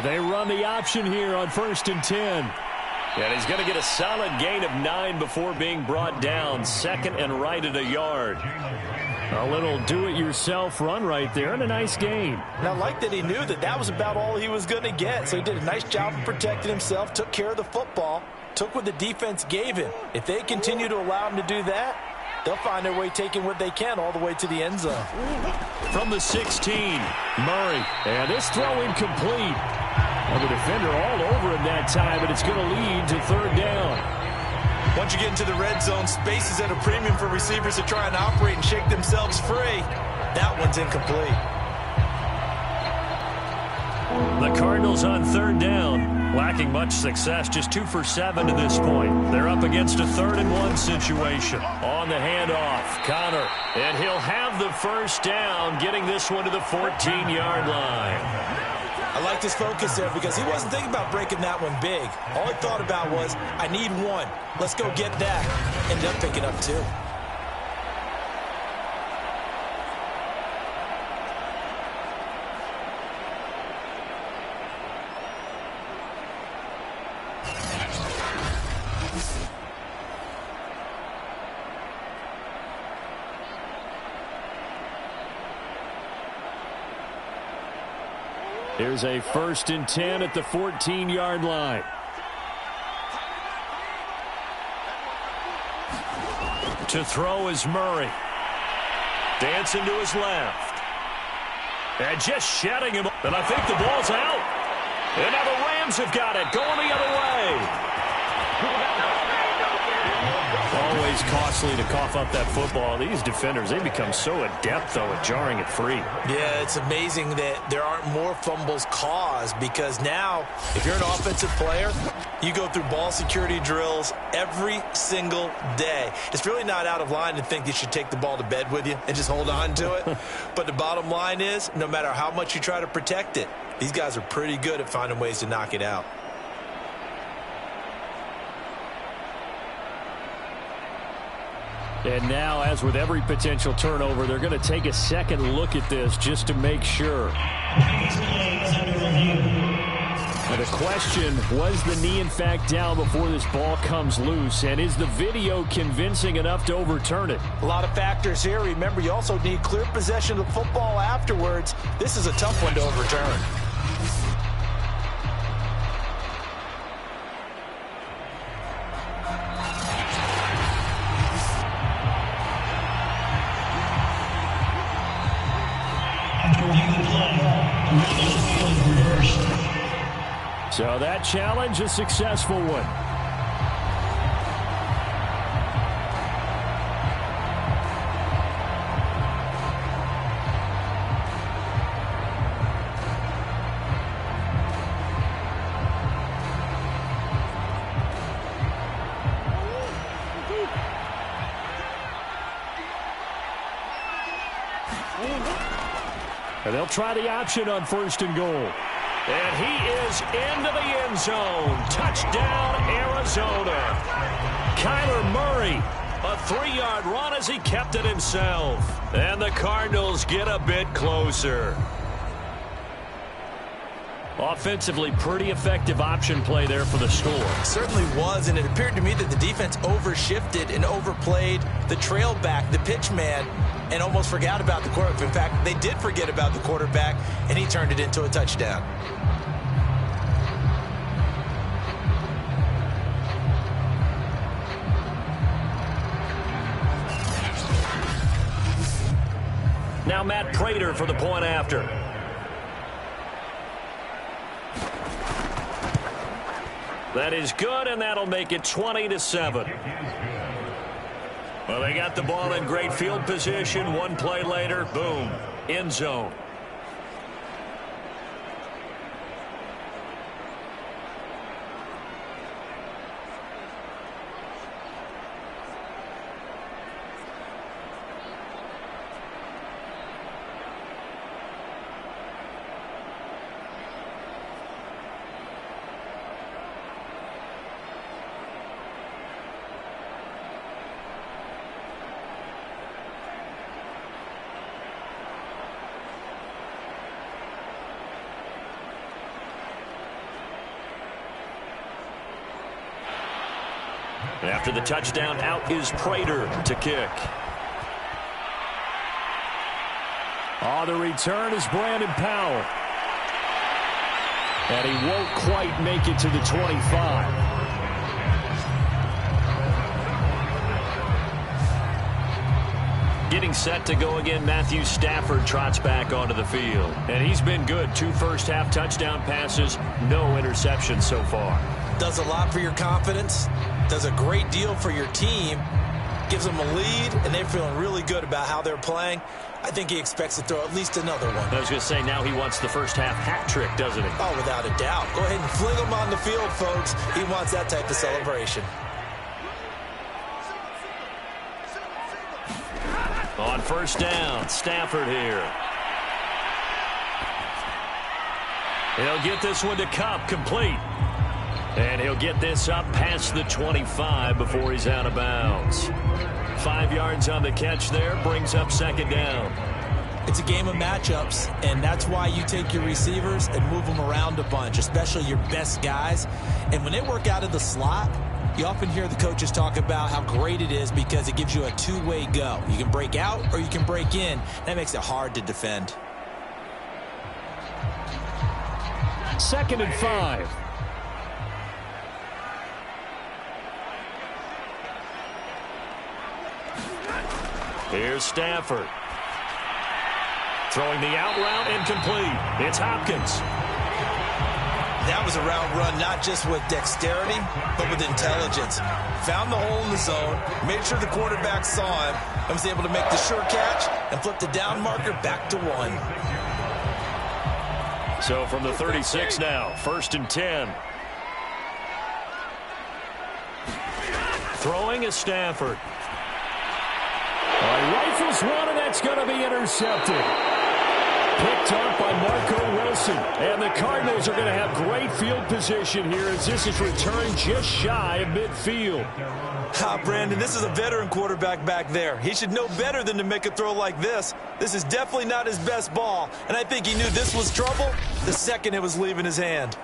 E: They run the option here on 1st and 10.
B: And he's going to get a solid gain of 9 before being brought down. 2nd and right at a yard.
E: A little do-it-yourself run right there and a nice gain.
D: And I like that he knew that that was about all he was going to get. So he did a nice job of protecting himself, took care of the football, took what the defense gave him. If they continue to allow him to do that, they'll find their way taking what they can all the way to the end zone.
B: From the 16,
E: Murray. And this throw incomplete. And the defender all over him that time, but it's going to lead to 3rd down.
C: Once you get into the red zone, space is at a premium for receivers to try and operate and shake themselves free. That one's incomplete.
B: The Cardinals on 3rd down, lacking much success, just 2 for 7 to this point. They're up against a 3rd and 1 situation. On the handoff, Connor, and he'll have the first down, getting this one to the 14-yard line.
C: I liked his focus there because he wasn't thinking about breaking that one big. All he thought about was, I need 1. Let's go get that. Ended up picking up 2.
E: Here's a 1st and 10 at the 14-yard line. To throw is Murray. Dancing to his left. And just shedding him. And I think the ball's out. And now the Rams have got it. Going the other way. Always costly to cough up that football. These defenders, they become so adept, though, at jarring it free.
D: Yeah, it's amazing that there aren't more fumbles caused, because now, if you're an offensive player, you go through ball security drills every single day. It's really not out of line to think you should take the ball to bed with you and just hold on to it. But the bottom line is, no matter how much you try to protect it, these guys are pretty good at finding ways to knock it out.
E: And now, as with every potential turnover, they're going to take a second look at this just to make sure. Now the question, was the knee in fact down before this ball comes loose? And is the video convincing enough to overturn it?
D: A lot of factors here. Remember, you also need clear possession of the football afterwards. This is a tough one to overturn.
E: So that challenge, a successful one. And they'll try the option on 1st and goal. And he is into the end zone. Touchdown, Arizona. Kyler Murray, a 3-yard run as he kept it himself. And the Cardinals get a bit closer. Offensively, pretty effective option play there for the score.
D: Certainly was, and it appeared to me that the defense overshifted and overplayed the trail back, the pitch man, and almost forgot about the quarterback. In fact, they did forget about the quarterback, and he turned it into a touchdown.
B: Now Matt Prater for the point after. That is good, and that'll make it 20-7. Well, they got the ball in great field position. One play later, boom, end zone. After the touchdown, out is Prater to kick.
E: The return is Brandon Powell. And he won't quite make it to the 25.
B: Getting set to go again, Matthew Stafford trots back onto the field. And he's been good. 2 first-half touchdown passes, no interceptions so far.
D: Does a lot for your confidence, does a great deal for your team, gives them a lead, and they're feeling really good about how they're playing. I think he expects to throw at least another one.
B: I was going to say, now he wants the first-half hat trick, doesn't he?
D: Oh, without a doubt. Go ahead and fling him on the field, folks. He wants that type of celebration.
B: On 1st down, Stafford here. He'll get this one to Kupp, complete. And he'll get this up past the 25 before he's out of bounds. 5 yards on the catch there, brings up 2nd down.
D: It's a game of matchups, and that's why you take your receivers and move them around a bunch, especially your best guys. And when they work out of the slot, you often hear the coaches talk about how great it is because it gives you a two-way go. You can break out or you can break in. That makes it hard to defend.
E: 2nd and 5. Here's Stafford. Throwing the out route, incomplete. It's Hopkins.
D: That was a route run not just with dexterity, but with intelligence. Found the hole in the zone, made sure the quarterback saw him, and was able to make the sure catch and flip the down marker back to 1.
B: So from the 36 now, 1st and 10. Throwing is Stafford. Rifles one, and that's going to be intercepted. Picked up by Marco Wilson. And the Cardinals are going to have great field position here as this is returned just shy of midfield.
D: Brandon, this is a veteran quarterback back there. He should know better than to make a throw like this. This is definitely not his best ball, and I think he knew this was trouble the second it was leaving his hand.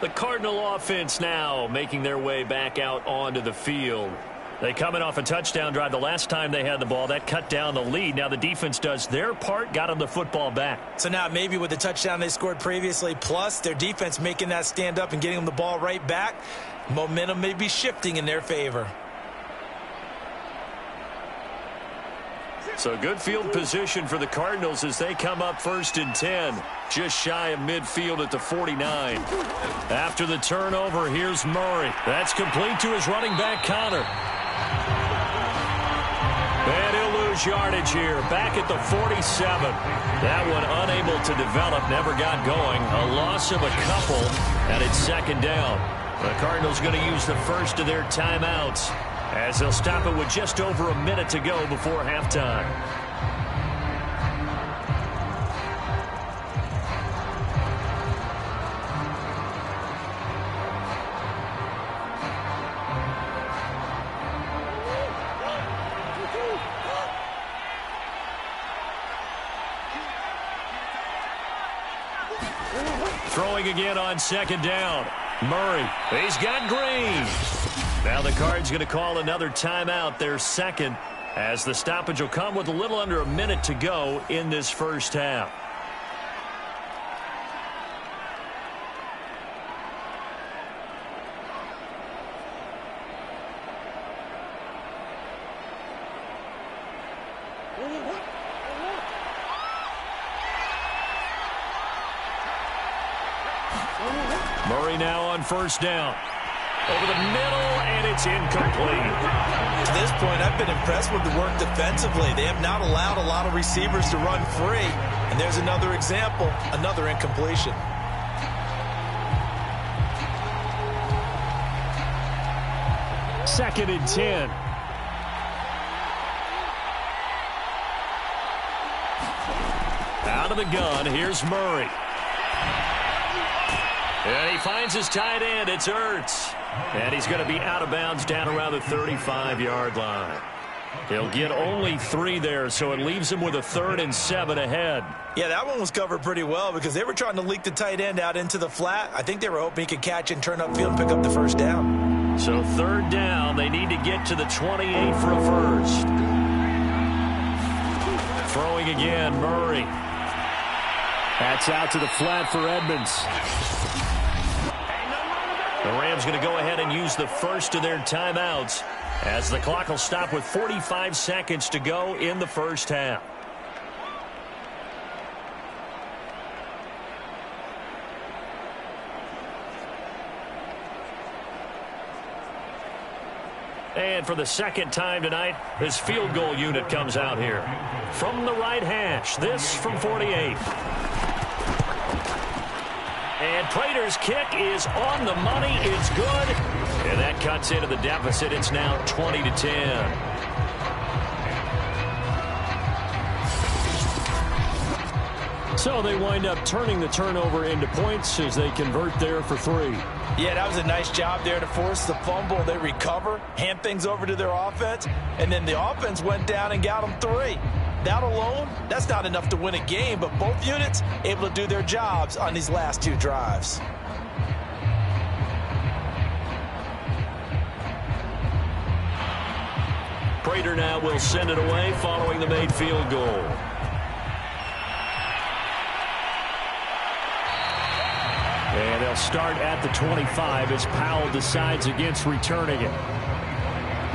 B: The Cardinal offense now making their way back out onto the field. They coming off a touchdown drive the last time they had the ball. That cut down the lead. Now the defense does their part, got them the football back.
D: So now maybe with the touchdown they scored previously, plus their defense making that stand up and getting them the ball right back, momentum may be shifting in their favor.
B: So good field position for the Cardinals as they come up 1st and 10. Just shy of midfield at the 49. After the turnover, here's Murray. That's complete to his running back, Connor. And he'll lose yardage here. Back at the 47. That one unable to develop, never got going. A loss of a couple, and it's 2nd down. The Cardinals going to use the first of their timeouts as they'll stop it with just over a minute to go before halftime. Throwing again on 2nd down. Murray, he's got Green. Now the Cards going to call another timeout, their 2nd, as the stoppage will come with a little under a minute to go in this first half. Murray now on 1st down. Over the middle, and it's incomplete.
D: To this point, I've been impressed with the work defensively. They have not allowed a lot of receivers to run free. And there's another example, another incompletion.
E: Second and 10.
B: Out of the gun, here's Murray. And he finds his tight end. It's Ertz. And he's going to be out of bounds down around the 35-yard line. He'll get only 3 there, so it leaves him with a 3rd and 7 ahead.
D: Yeah, that one was covered pretty well because they were trying to leak the tight end out into the flat. I think they were hoping he could catch and turn upfield and pick up the 1st down.
B: So 3rd down, they need to get to the 28 for a 1st. Throwing again, Murray.
E: That's out to the flat for Edmonds.
B: The Rams going to go ahead and use the first of their timeouts as the clock will stop with 45 seconds to go in the first half. And for the 2nd time tonight, this field goal unit comes out here. From the right hash, this from 48. And Prater's kick is on the money. It's good. And that cuts into the deficit. It's now 20-10.
E: So they wind up turning the turnover into points as they convert there for 3.
D: Yeah, that was a nice job there to force the fumble. They recover, hand things over to their offense, and then the offense went down and got them 3. That alone, that's not enough to win a game, but both units able to do their jobs on these last 2 drives.
B: Prater now will send it away following the made field goal.
E: They'll start at the 25 as Powell decides against returning it.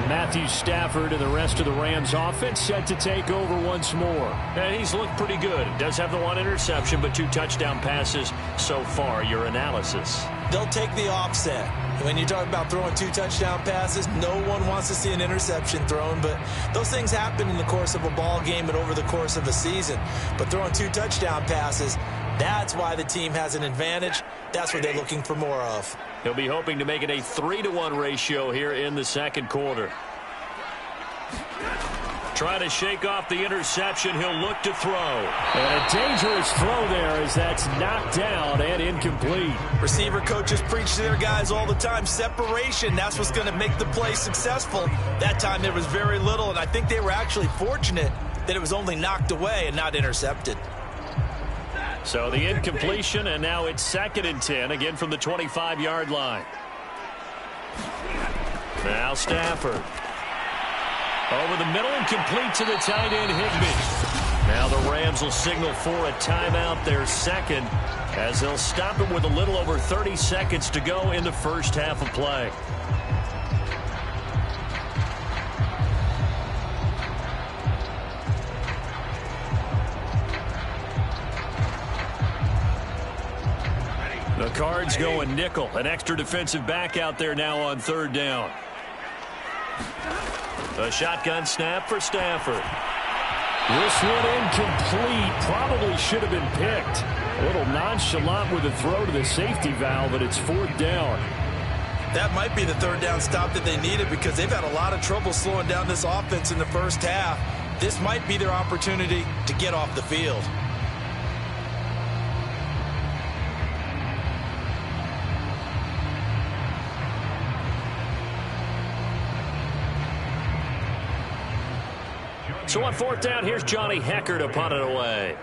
E: Matthew Stafford and the rest of the Rams offense set to take over once more.
B: And he's looked pretty good. Does have the one interception, but 2 touchdown passes so far. Your analysis?
D: They'll take the offset. When you talk about throwing 2 touchdown passes, no one wants to see an interception thrown, but those things happen in the course of a ball game and over the course of a season. But throwing 2 touchdown passes, that's why the team has an advantage. That's what they're looking for more of.
B: He'll be hoping to make it a 3-to-1 ratio here in the second quarter. Trying to shake off the interception. He'll look to throw.
E: And a dangerous throw there as that's knocked down and incomplete.
D: Receiver coaches preach to their guys all the time. Separation, that's what's going to make the play successful. That time there was very little, and I think they were actually fortunate that it was only knocked away and not intercepted.
B: So the incompletion, and now it's 2nd and 10, again from the 25-yard line. Now Stafford. Over the middle and complete to the tight end, Higbee. Now the Rams will signal for a timeout, their second, as they'll stop it with a little over 30 seconds to go in the first half of play. The Cards going nickel. An extra defensive back out there now on 3rd down. A shotgun snap for Stafford.
E: This one incomplete. Probably should have been picked. A little nonchalant with a throw to the safety valve, but it's 4th down.
D: That might be the 3rd down stop that they needed because they've had a lot of trouble slowing down this offense in the first half. This might be their opportunity to get off the field.
B: So on 4th down, here's Johnny Hecker to punt it away.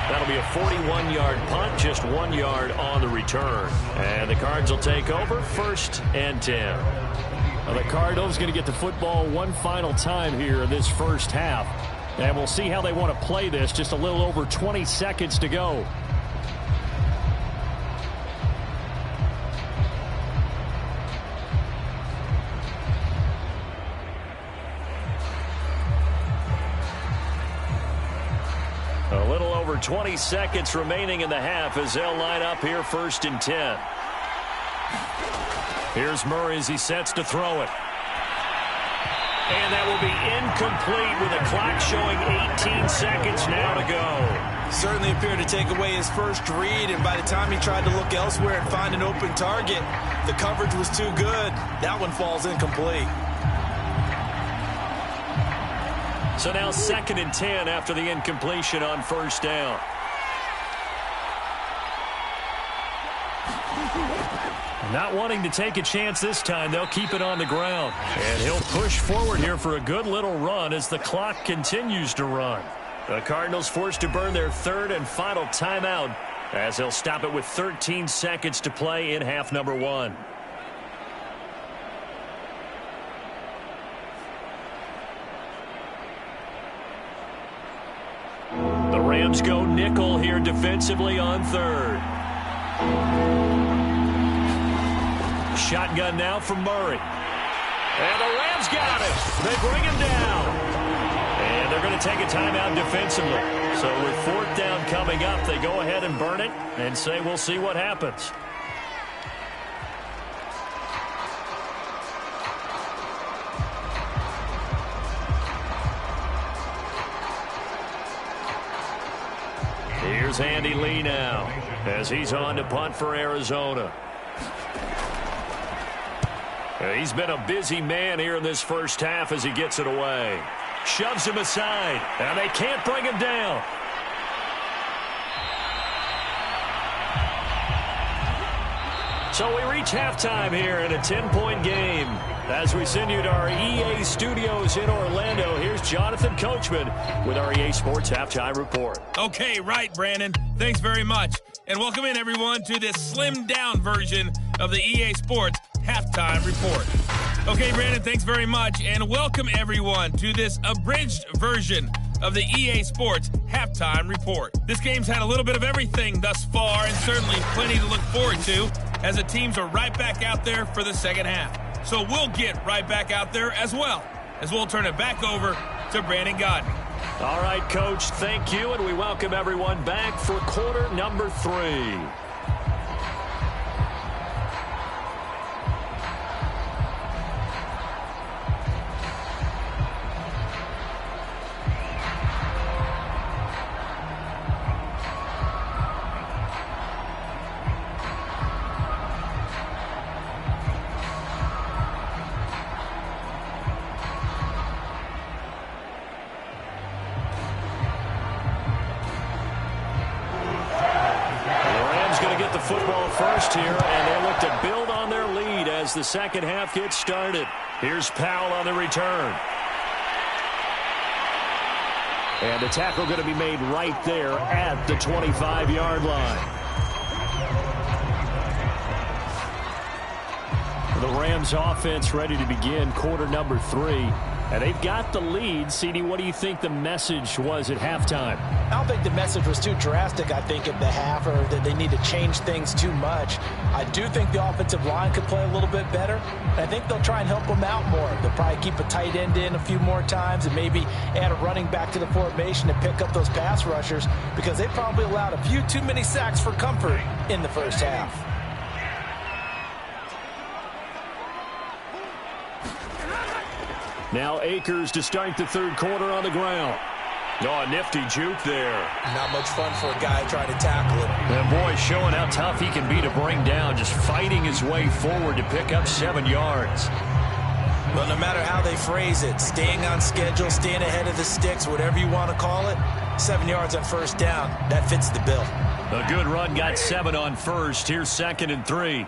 B: That'll be a 41-yard punt, just 1 yard on the return. And the Cards will take over 1st and 10.
E: Well, the Cardinals going to get the football one final time here in this first half. And we'll see how they want to play this. Just a little over 20 seconds to go.
B: A little over 20 seconds remaining in the half as they'll line up here 1st and 10. Here's Murray as he sets to throw it. And that will be incomplete with the clock showing 18 seconds now to go.
D: Certainly appeared to take away his first read, and by the time he tried to look elsewhere and find an open target, the coverage was too good. That one falls incomplete.
B: So now 2nd and 10 after the incompletion on 1st down. Not wanting to take a chance this time, they'll keep it on the ground. And he'll push forward here for a good little run as the clock continues to run. The Cardinals forced to burn their 3rd and final timeout as they'll stop it with 13 seconds to play in half number 1. The Rams go nickel here defensively on 3rd. Shotgun now from Murray. And the Rams got him. They bring him down. And they're going to take a timeout defensively. So with 4th down coming up, they go ahead and burn it and say we'll see what happens. Here's Andy Lee now as he's on to punt for Arizona. He's been a busy man here in this first half as he gets it away. Shoves him aside, and they can't bring him down. So we reach halftime here in a 10-point game. As we send you to our EA studios in Orlando, here's Jonathan Coachman with our EA Sports Halftime Report.
F: Okay, right, Brandon. Thanks very much. And welcome in, everyone, to this slimmed-down version of the EA Sports Halftime Report. Okay, Brandon, thanks very much, and welcome everyone to this abridged version of the EA Sports Halftime Report. This game's had a little bit of everything thus far, and certainly plenty to look forward to, as the teams are right back out there for the second half. So we'll get right back out there as well, as we'll turn it back over to Brandon Godden.
B: All right, Coach, thank you, and we welcome everyone back for quarter number 3. Football first here, and they look to build on their lead as the second half gets started. Here's Powell on the return. And the tackle going to be made right there at the 25-yard line. The Rams offense ready to begin quarter number 3. And they've got the lead. CD, what do you think the message was at halftime?
C: I don't think the message was too drastic, I think, at the half, or that they need to change things too much. I do think the offensive line could play a little bit better. And I think they'll try and help them out more. They'll probably keep a tight end in a few more times and maybe add a running back to the formation to pick up those pass rushers, because they probably allowed a few too many sacks for comfort in the first half.
B: Now Akers to start the third quarter on the ground. Oh, a nifty juke there.
C: Not much fun for a guy trying to tackle it.
B: And boy, showing how tough he can be to bring down, just fighting his way forward to pick up 7 yards.
C: Well, no matter how they phrase it, staying on schedule, staying ahead of the sticks, whatever you want to call it, 7 yards on first down, that fits the bill.
B: A good run, got 7 on first. Here's 2nd and 3.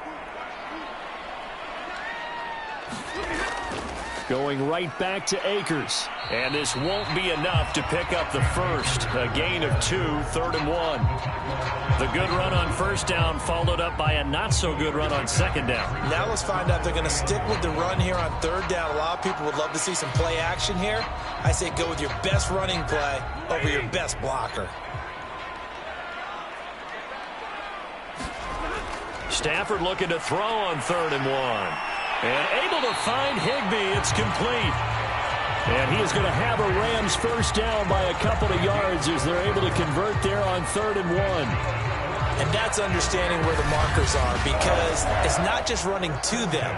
B: Going right back to Akers. And this won't be enough to pick up the first. A gain of 2, 3rd and 1. The good run on first down followed up by a not-so-good run on second down.
C: Now let's find out if they're going to stick with the run here on third down. A lot of people would love to see some play action here. I say go with your best running play over your best blocker.
B: Stafford looking to throw on 3rd and 1. And able to find Higbee. It's complete. And he is going to have a Rams first down by a couple of yards as they're able to convert there on 3rd and 1.
C: And that's understanding where the markers are, because it's not just running to them.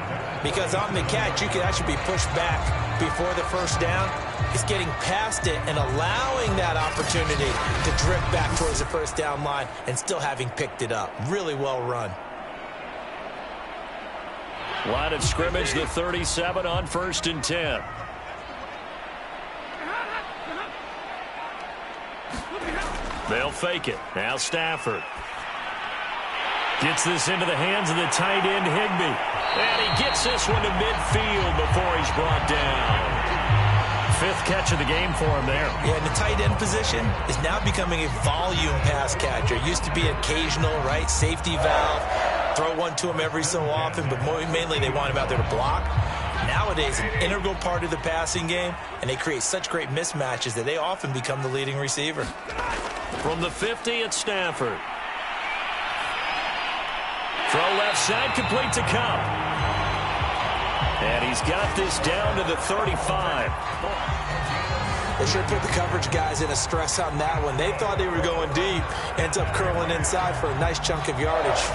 C: Because on the catch, you can actually be pushed back before the first down. It's getting past it and allowing that opportunity to drift back towards the first down line and still having picked it up. Really well run.
B: Line of scrimmage, the 37 on 1st and 10. They'll fake it. Now Stafford. Gets this into the hands of the tight end, Higbee. And he gets this one to midfield before he's brought down. 5th catch of the game for him there.
C: Yeah, and the tight end position is now becoming a volume pass catcher. It used to be occasional, right? Safety valve. Throw one to him every so often, but mainly they want him out there to block. Nowadays, an integral part of the passing game, and they create such great mismatches that they often become the leading receiver.
B: From the 50, it's Stafford. Throw left side, complete to Cup. And he's got this down to the 35.
C: They sure put the coverage guys in a stress on that one. They thought they were going deep. Ends up curling inside for a nice chunk of yardage.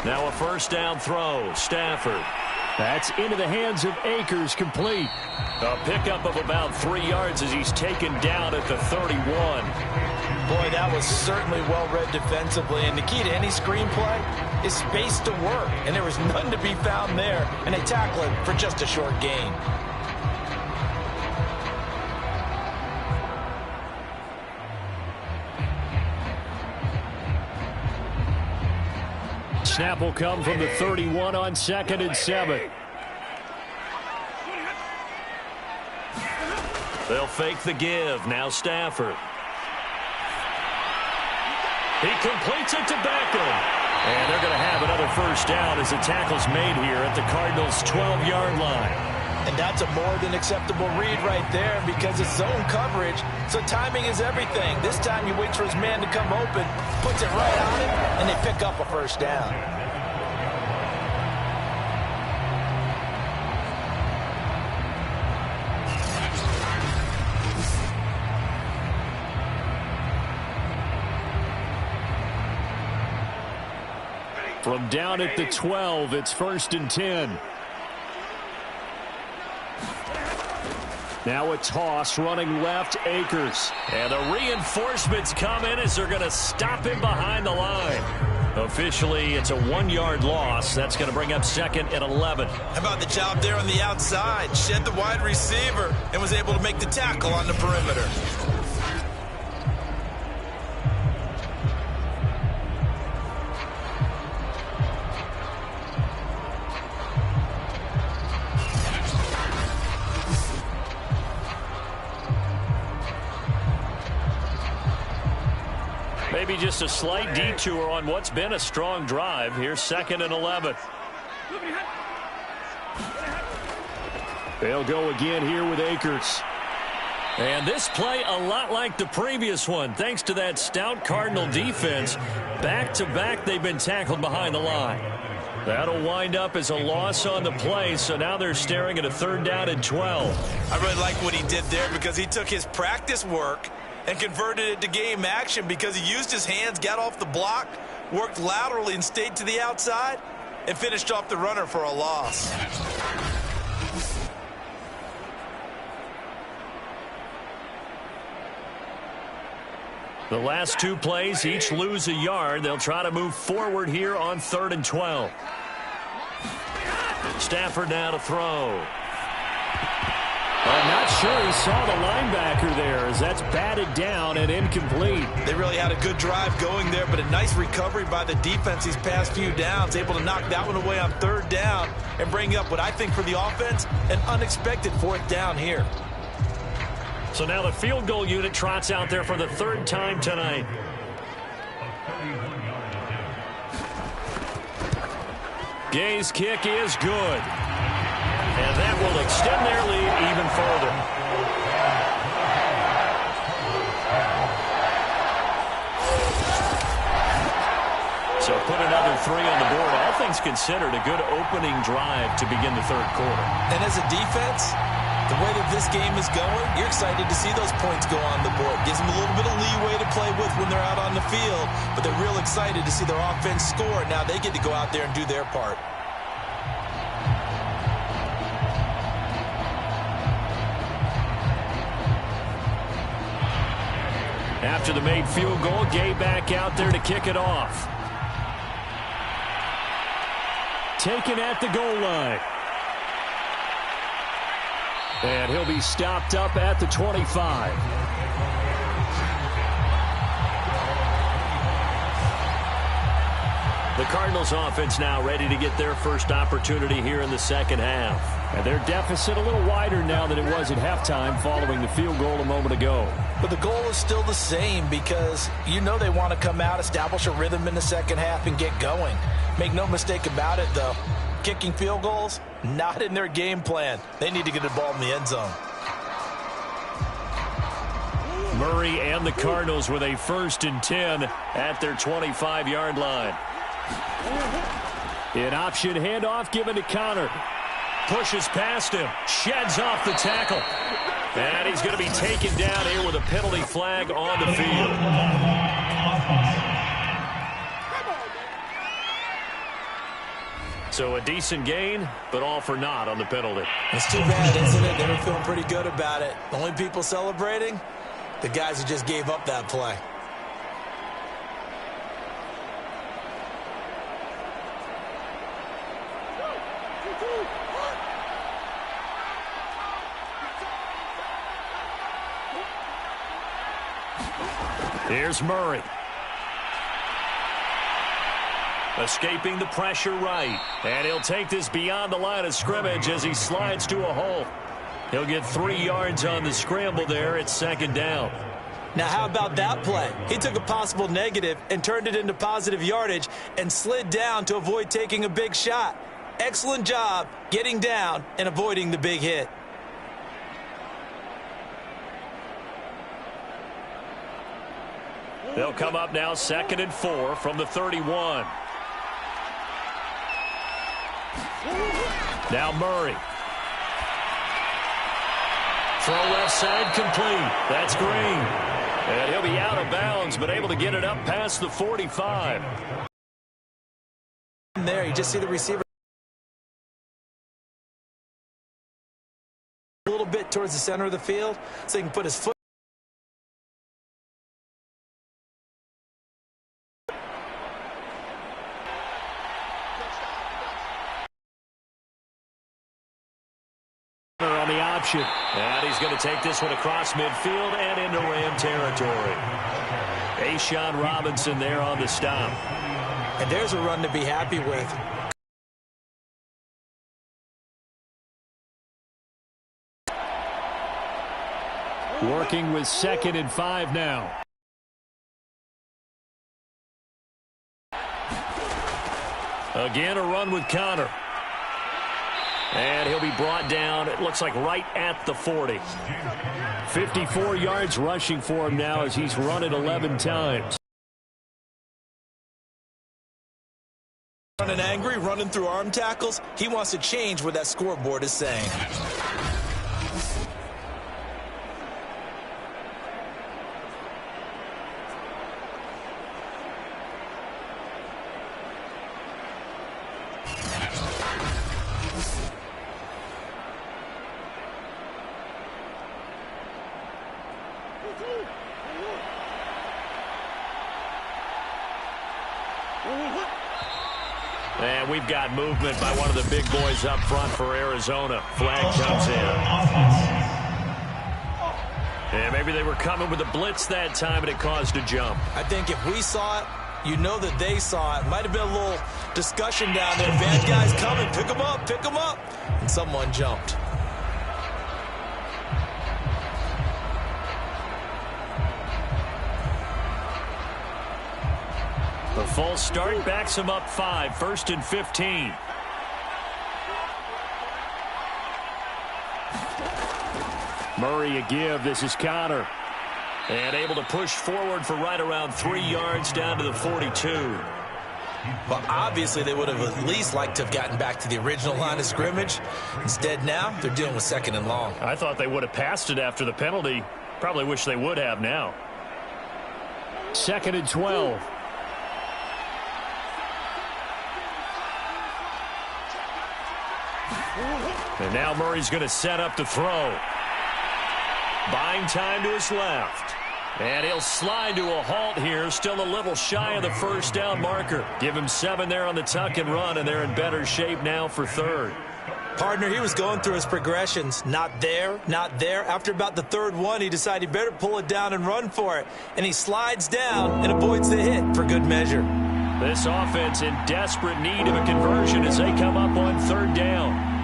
B: Now a first down throw. Stafford. That's into the hands of Akers, complete. A pickup of about 3 yards as he's taken down at the 31.
C: Boy, that was certainly well-read defensively. And the key to any screenplay is space to work. And there was none to be found there. And they tackle it for just a short gain.
E: snap will come from the 31 on 2nd and 7. They'll fake the give. Now Stafford. He completes it to Beckham. And they're going to have another first down as the tackle's made here at the Cardinals' 12-yard line.
D: And that's a more than acceptable read right there because it's zone coverage, so timing is everything. This time he waits for his man to come open, puts it right on him, and they pick up a first down.
E: From down at the 12, it's 1st and 10. Now a toss running left, Akers.
B: And the reinforcements come in as they're going to stop him behind the line. Officially, it's a 1-yard loss. That's going to bring up 2nd and 11.
D: How about the job there on the outside? Shed the wide receiver and was able to make the tackle on the perimeter.
B: Maybe just a slight detour on what's been a strong drive. Here's 2nd and 11.
E: They'll go again here with Akers.
B: And this play a lot like the previous one. Thanks to that stout Cardinal defense, back-to-back they've been tackled behind the line. That'll wind up as a loss on the play, so now they're staring at a 3rd down and 12.
D: I really like what he did there because he took his practice work and converted it to game action because he used his hands, got off the block, worked laterally and stayed to the outside, and finished off the runner for a loss.
B: The last 2 plays each lose a yard. They'll try to move forward here on 3rd and 12. Stafford now to throw.
E: I'm not sure he saw the linebacker there as that's batted down and incomplete.
D: They really had a good drive going there, but a nice recovery by the defense these past few downs, able to knock that one away on 3rd down and bring up what I think for the offense, an unexpected 4th down here.
B: So now the field goal unit trots out there for the 3rd time tonight. Gay's kick is good. And that will extend their lead even further. So put another 3 on the board. All things considered, a good opening drive to begin the 3rd quarter.
D: And as a defense, the way that this game is going, you're excited to see those points go on the board. Gives them a little bit of leeway to play with when they're out on the field, but they're real excited to see their offense score. Now they get to go out there and do their part.
B: After the made field goal, Gay back out there to kick it off.
E: Taken at the goal line. And he'll be stopped up at the 25.
B: The Cardinals offense now ready to get their first opportunity here in the 2nd half.
E: And their deficit a little wider now than it was at halftime following the field goal a moment ago.
D: But the goal is still the same because you know they want to come out, establish a rhythm in the 2nd half, and get going. Make no mistake about it, though. Kicking field goals, not in their game plan. They need to get the ball in the end zone.
B: Murray and the Cardinals with a 1st and 10 at their 25-yard line.
E: An option handoff given to Connor.
B: Pushes past him, sheds off the tackle. And he's going to be taken down here with a penalty flag on the field. So a decent gain, but all for naught on the penalty.
D: It's too bad, isn't it? They were feeling pretty good about it. The only people celebrating, the guys who just gave up that play.
B: Here's Murray. Escaping the pressure right. And he'll take this beyond the line of scrimmage as he slides to a hole. He'll get 3 yards on the scramble there. It's 2nd down.
C: Now, how about that play? He took a possible negative and turned it into positive yardage and slid down to avoid taking a big shot. Excellent job getting down and avoiding the big hit.
B: They'll come up now 2nd and 4 from the 31. Now Murray. Throw left side complete. That's Green. And he'll be out of bounds, but able to get it up past the 45.
C: There, you just see the receiver a little bit towards the center of the field so he can put his foot.
B: On the option. And he's going to take this one across midfield and into Ram territory. A'Shawn Robinson there on the stop.
C: And there's a run to be happy with.
E: Working with 2nd and 5 now.
B: Again, a run with Connor. And he'll be brought down, it looks like right at the 40.
E: 54 yards rushing for him now as he's run it 11 times.
C: Running angry, running through arm tackles. He wants to change what that scoreboard is saying.
B: And we've got movement by one of the big boys up front for Arizona. Flag comes in. And maybe they were coming with a blitz that time, and it caused a jump.
C: I think if we saw it, you know that they saw it. Might have been a little discussion down there. Bad guys coming. Pick them up. Pick them up. And someone jumped.
B: The full start backs him up 5, 1st and 15.
E: Murray a give. This is Connor.
B: And able to push forward for right around 3 yards down to the 42.
C: Well, obviously they would have at least liked to have gotten back to the original line of scrimmage. Instead now, they're dealing with 2nd and long.
B: I thought they would have passed it after the penalty. Probably wish they would have now.
E: 2nd and 12.
B: And now Murray's going to set up to throw. Buying time to his left. And he'll slide to a halt here. Still a little shy of the 1st down marker. Give him 7 there on the tuck and run, and they're in better shape now for 3rd.
C: Partner, he was going through his progressions. Not there, not there. After about the 3rd one, he decided he better pull it down and run for it. And he slides down and avoids the hit for good measure.
B: This offense in desperate need of a conversion as they come up on 3rd down.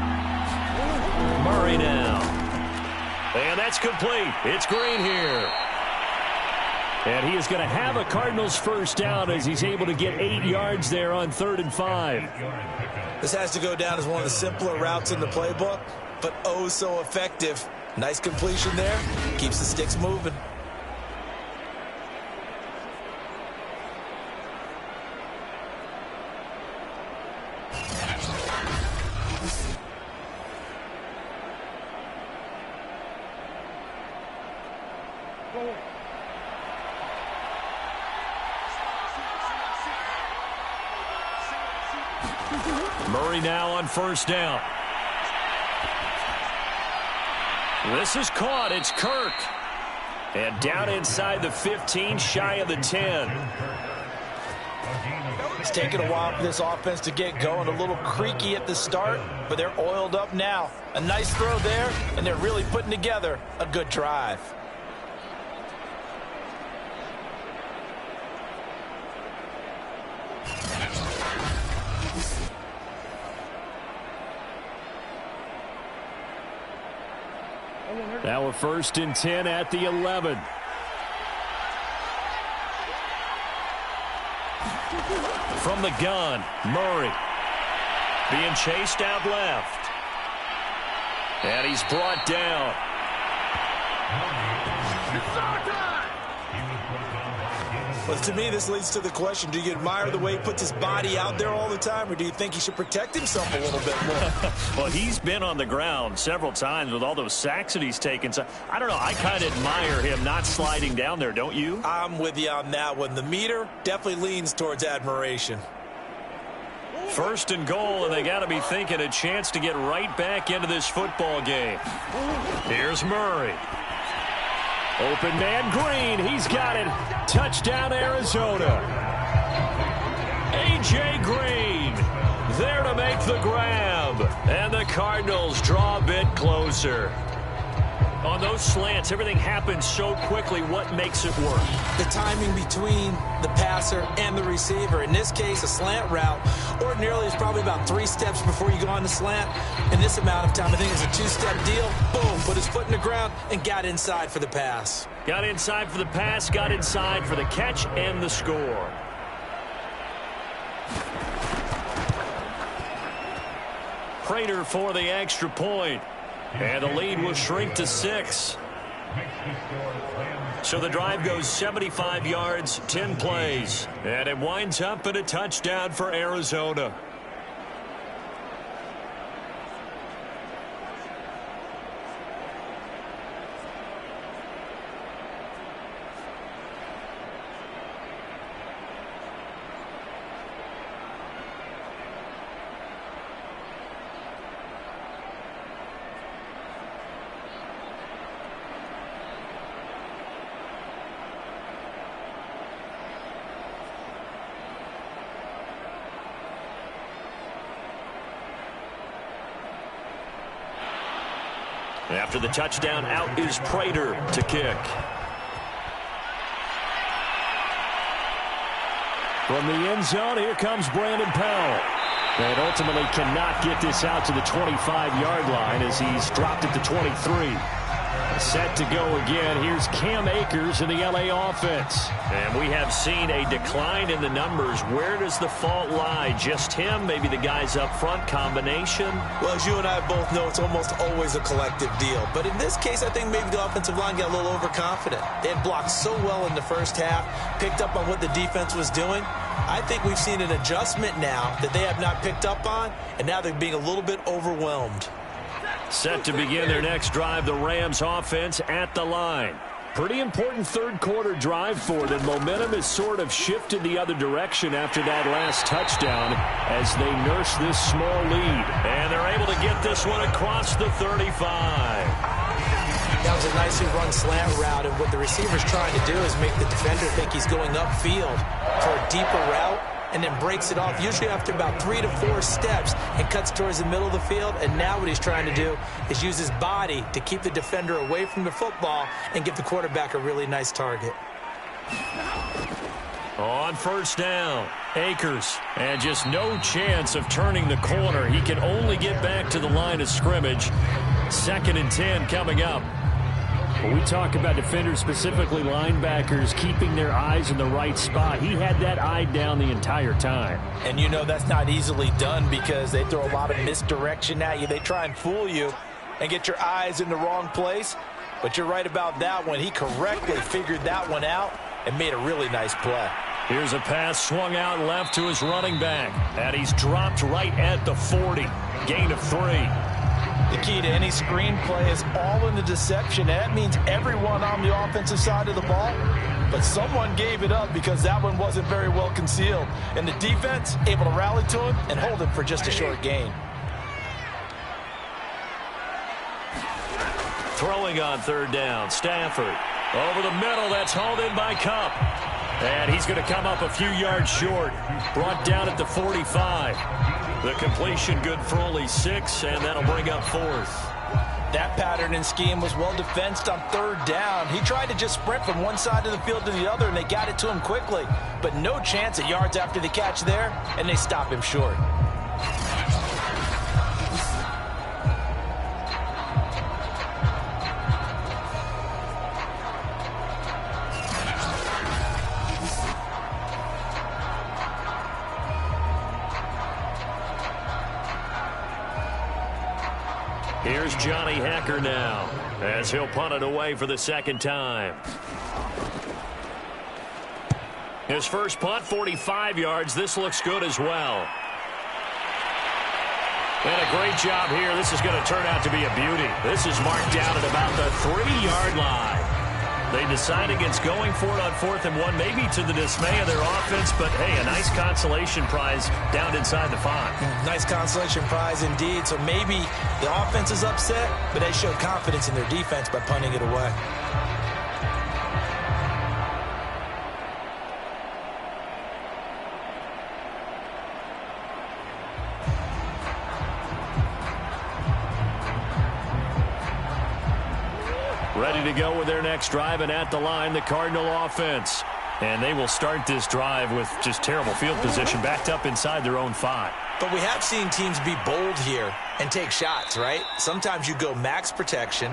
B: Murray now. And that's complete. It's Green here.
E: And he is going to have a Cardinals 1st down as he's able to get 8 yards there on 3rd and 5.
C: This has to go down as one of the simpler routes in the playbook, but oh so effective. Nice completion there. Keeps the sticks moving.
B: Murray now on 1st down. This is caught. It's Kirk. And down inside the 15, shy of the 10.
C: It's taken a while for this offense to get going. A little creaky at the start, but they're oiled up now. A nice throw there, and they're really putting together a good drive.
E: Now a 1st and 10 at the 11. From the gun, Murray. Being chased out left. And he's brought down.
D: Well, to me, this leads to the question, do you admire the way he puts his body out there all the time, or do you think he should protect himself a little bit more?
E: Well, he's been on the ground several times with all those sacks that he's taken. So, I don't know. I kind of admire him not sliding down there, don't you?
D: I'm with you on that one. The meter definitely leans towards admiration.
E: 1st and goal, and they got to be thinking a chance to get right back into this football game. Here's Murray. Open man Green. He's got it. Touchdown, Arizona. A.J. Green there to make the grab. And the Cardinals draw a bit closer. On those slants, everything happens so quickly. What makes it work?
D: The timing between the passer and the receiver. In this case, a slant route ordinarily is probably about 3 steps before you go on the slant. In this amount of time, I think it's a 2-step deal. Boom, put his foot in the ground and got inside for the pass.
E: Got inside for the pass, got inside for the catch and the score. Prater for the extra point. And the lead will shrink to 6. So the drive goes 75 yards, 10 plays. And it winds up in a touchdown for Arizona. After the touchdown, out is Prater to kick. From the end zone, here comes Brandon Powell. And ultimately cannot get this out to the 25-yard line as he's dropped it to 23. Set to go again. Here's Cam Akers in the LA offense. And we have seen a decline in the numbers. Where does the fault lie? Just him? Maybe the guys up front? Combination?
D: Well, as you and I both know, it's almost always a collective deal. But in this case, I think maybe the offensive line got a little overconfident. They had blocked so well in the first half, picked up on what the defense was doing. I think we've seen an adjustment now that they have not picked up on, and now they're being a little bit overwhelmed.
E: Set to begin their next drive, the Rams offense at the line. Pretty important third-quarter drive for them. Momentum has sort of shifted the other direction after that last touchdown as they nurse this small lead. And they're able to get this one across the 35.
D: That was a nicely run slant route, and what the receiver's trying to do is make the defender think he's going upfield for a deeper route, and then breaks it off, usually after about 3 to 4 steps, and cuts towards the middle of the field. And now what he's trying to do is use his body to keep the defender away from the football and give the quarterback a really nice target.
E: On first down, Akers, and just no chance of turning the corner. He can only get back to the line of scrimmage. 2nd and 10 coming up. When we talk about defenders, specifically linebackers, keeping their eyes in the right spot, he had that eye down the entire time.
C: And you know that's not easily done because they throw a lot of misdirection at you. They try and fool you and get your eyes in the wrong place. But you're right about that one. He correctly figured that one out and made a really nice play.
E: Here's a pass swung out left to his running back. And he's dropped right at the 40. Gain of 3.
C: The key to any screenplay is all in the deception. That means everyone on the offensive side of the ball. But someone gave it up because that one wasn't very well concealed. And the defense able to rally to him and hold him for just a short gain.
E: Throwing on third down, Stafford. Over the middle, that's hauled in by Kupp. And he's going to come up a few yards short. Brought down at the 45. The completion good for only 6, and that'll bring up 4th.
C: That pattern and scheme was well defensed on third down. He tried to just sprint from one side of the field to the other, and they got it to him quickly. But no chance at yards after the catch there, and they stop him short.
B: Here's Johnny Hecker now as he'll punt it away for the second time. His first punt, 45 yards. This looks good as well. And a great job here. This is going to turn out to be a beauty. This is marked down at about the 3-yard line. They decide against going for it on 4th and 1, maybe to the dismay of their offense, but hey, a nice consolation prize down inside the 5.
C: Nice consolation prize indeed. So maybe the offense is upset, but they showed confidence in their defense by punting it away.
B: Ready to go with their next drive, and at the line, the Cardinal offense. And they will start this drive with just terrible field position, backed up inside their own 5.
C: But we have seen teams be bold here and take shots, right? Sometimes you go max protection,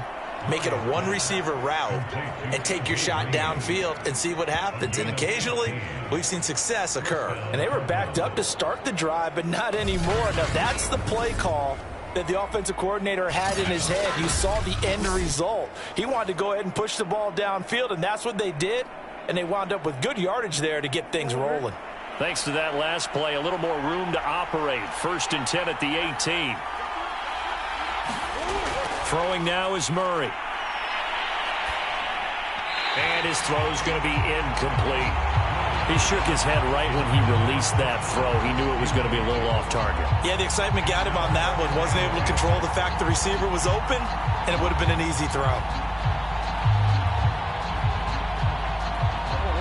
C: make it a one-receiver route, and take your shot downfield and see what happens. And occasionally, we've seen success occur. And they were backed up to start the drive, but not anymore. Now, that's the play call that the offensive coordinator had in his head. You saw the end result. He wanted to go ahead and push the ball downfield, and that's what they did. And they wound up with good yardage there to get things rolling.
B: Thanks to that last play, a little more room to operate. 1st and 10 at the 18. Throwing now is Murray. And his throw is going to be incomplete. He shook his head right when he released that throw. He knew it was going to be a little off target.
C: Yeah, the excitement got him on that one. Wasn't able to control the fact the receiver was open, and it would have been an easy throw.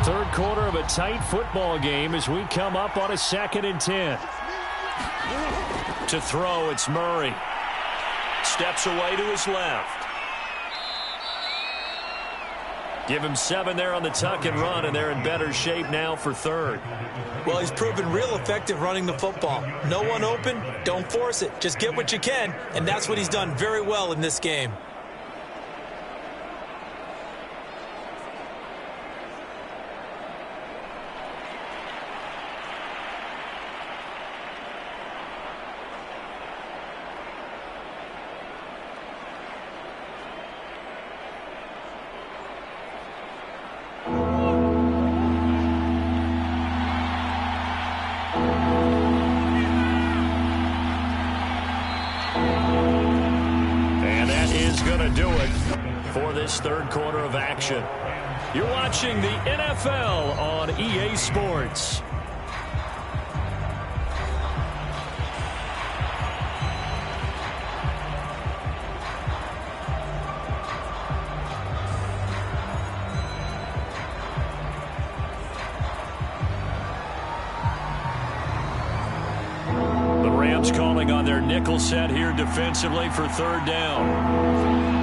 E: Third quarter of a tight football game as we come up on a 2nd and 10.
B: To throw, it's Murray. Steps away to his left. Give him 7 there on the tuck and run, and they're in better shape now for 3rd.
C: Well, he's proven real effective running the football. No one open, don't force it. Just get what you can, and that's what he's done very well in this game.
B: Do it for this third quarter of action. You're watching the NFL on EA Sports. The Rams calling on their nickel set here defensively for 3rd down.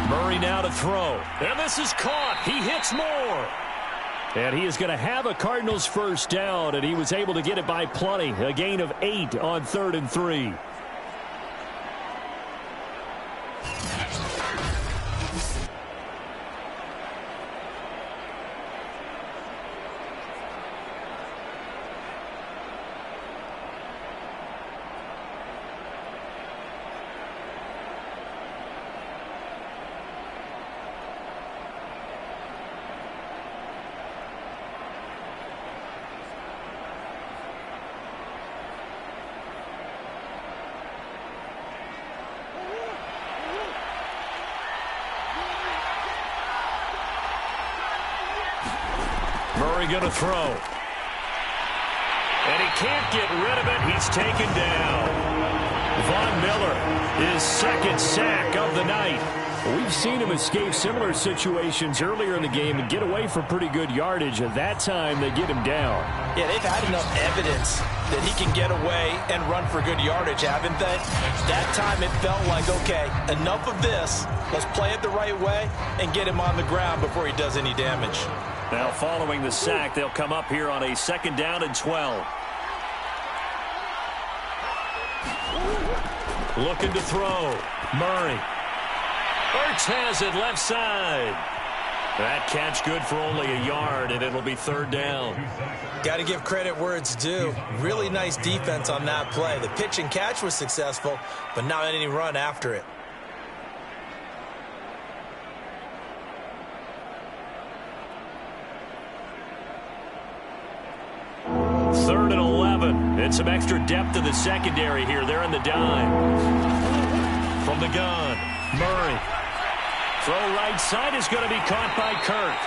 B: Murray now to throw. And this is caught. He hits more. And he is going to have a Cardinals first down, and he was able to get it by plenty. A gain of 8 on 3rd and 3. Murray going to throw. And he can't get rid of it. He's taken down. Von Miller, his 2nd sack of the night.
E: We've seen him escape similar situations earlier in the game and get away for pretty good yardage. At that time, they get him down.
C: Yeah, they've had enough evidence that he can get away and run for good yardage, haven't they? That time it felt like, okay, enough of this. Let's play it the right way and get him on the ground before he does any damage.
B: Now following the sack, they'll come up here on a 2nd down and 12. Looking to throw. Murray. Ertz has it left side. That catch good for only a yard, and it'll be third down.
C: Got to give credit where it's due. Really nice defense on that play. The pitch and catch was successful, but not any run after it.
B: Third and 11. And some extra depth to the secondary here. They're in the dime. From the gun, Murray. Throw right side is going to be caught by Kirk.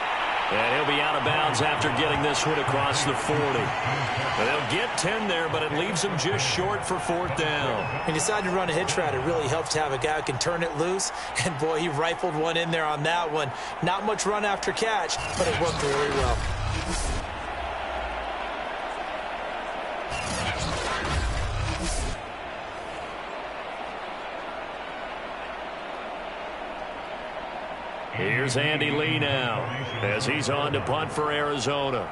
B: And he'll be out of bounds after getting this one across the 40. And they'll get 10 there, but it leaves them just short for fourth down.
C: He decided to run a hitch route. It really helps to have a guy who can turn it loose. And, boy, he rifled one in there on that one. Not much run after catch, but it worked really well.
B: Here's Andy Lee now as he's on to punt for Arizona.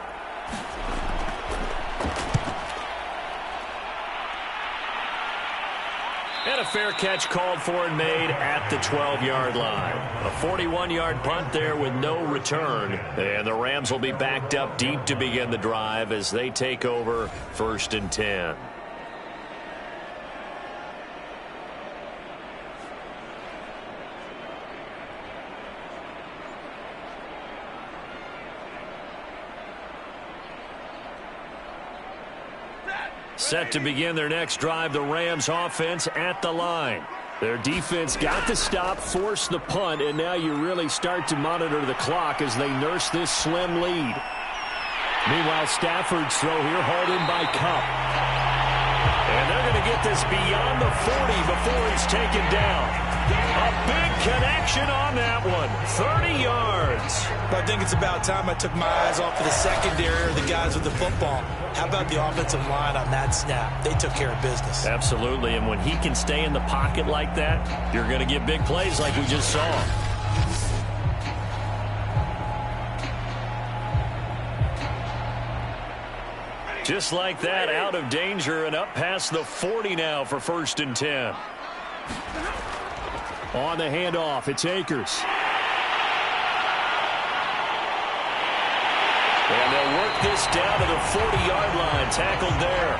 B: And a fair catch called for and made at the 12-yard line. A 41-yard punt there with no return. And the Rams will be backed up deep to begin the drive as they take over first and 10. Set to begin their next drive, the Rams offense at the line. Their defense got the stop, forced the punt, and now you really start to monitor the clock as they nurse this slim lead. Meanwhile, Stafford's throw here hauled in by Kupp. And they're going to get this beyond the 40 before it's taken down. A big connection on that one. 30 yards.
C: But I think it's about time I took my eyes off of the secondary or the guys with the football. How about the offensive line on that snap? They took care of business.
B: Absolutely, and when he can stay in the pocket like that, you're going to get big plays like we just saw. Just like that, out of danger and up past the 40 now for first and 10. On the handoff, it's Akers. And they'll work this down to the 40-yard line, tackled there.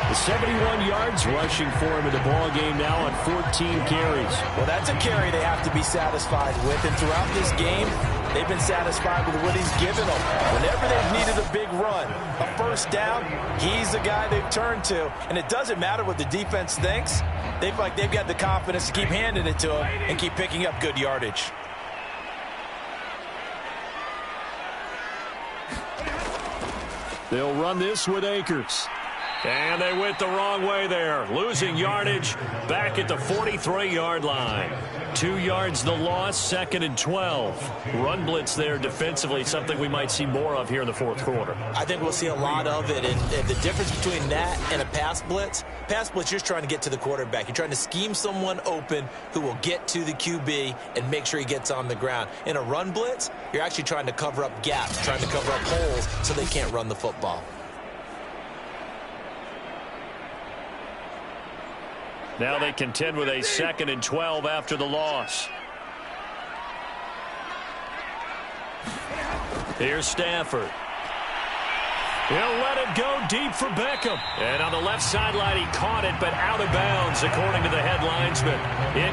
B: The 71 yards rushing for him in the ball game now on 14 carries.
C: Well, that's a carry they have to be satisfied with. And throughout this game, they've been satisfied with what he's given them. Whenever they've needed a big run, a first down, he's the guy they've turned to. And it doesn't matter what the defense thinks. They feel like they've got the confidence to keep handing it to him and keep picking up good yardage.
B: They'll run this with Akers. And they went the wrong way there. Losing yardage back at the 43-yard line. 2 yards the loss, second and 12. Run blitz there defensively, something we might see more of here in the fourth quarter.
C: I think we'll see a lot of it. And the difference between that and a pass blitz, you're just trying to get to the quarterback. You're trying to scheme someone open who will get to the QB and make sure he gets on the ground. In a run blitz, you're actually trying to cover up gaps, trying to cover up holes so they can't run the football.
B: Now they contend with a second and 12 after the loss. Here's Stafford. He'll let it go deep for Beckham. And on the left sideline, he caught it, but out of bounds, according to the head linesman.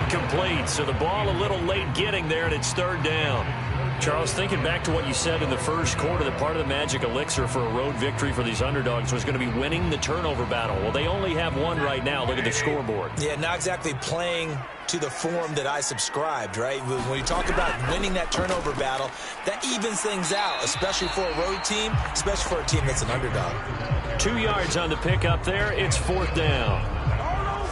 B: Incomplete, so the ball a little late getting there, and it's third down. Charles, thinking back to what you said in the first quarter, that part of the magic elixir for a road victory for these underdogs was going to be winning the turnover battle. Well, they only have one right now. Look at the scoreboard.
C: Yeah, not exactly playing to the form that I subscribed, right? When you talk about winning that turnover battle, that evens things out, especially for a road team, especially for a team that's an underdog.
B: 2 yards on the pickup there. It's fourth down.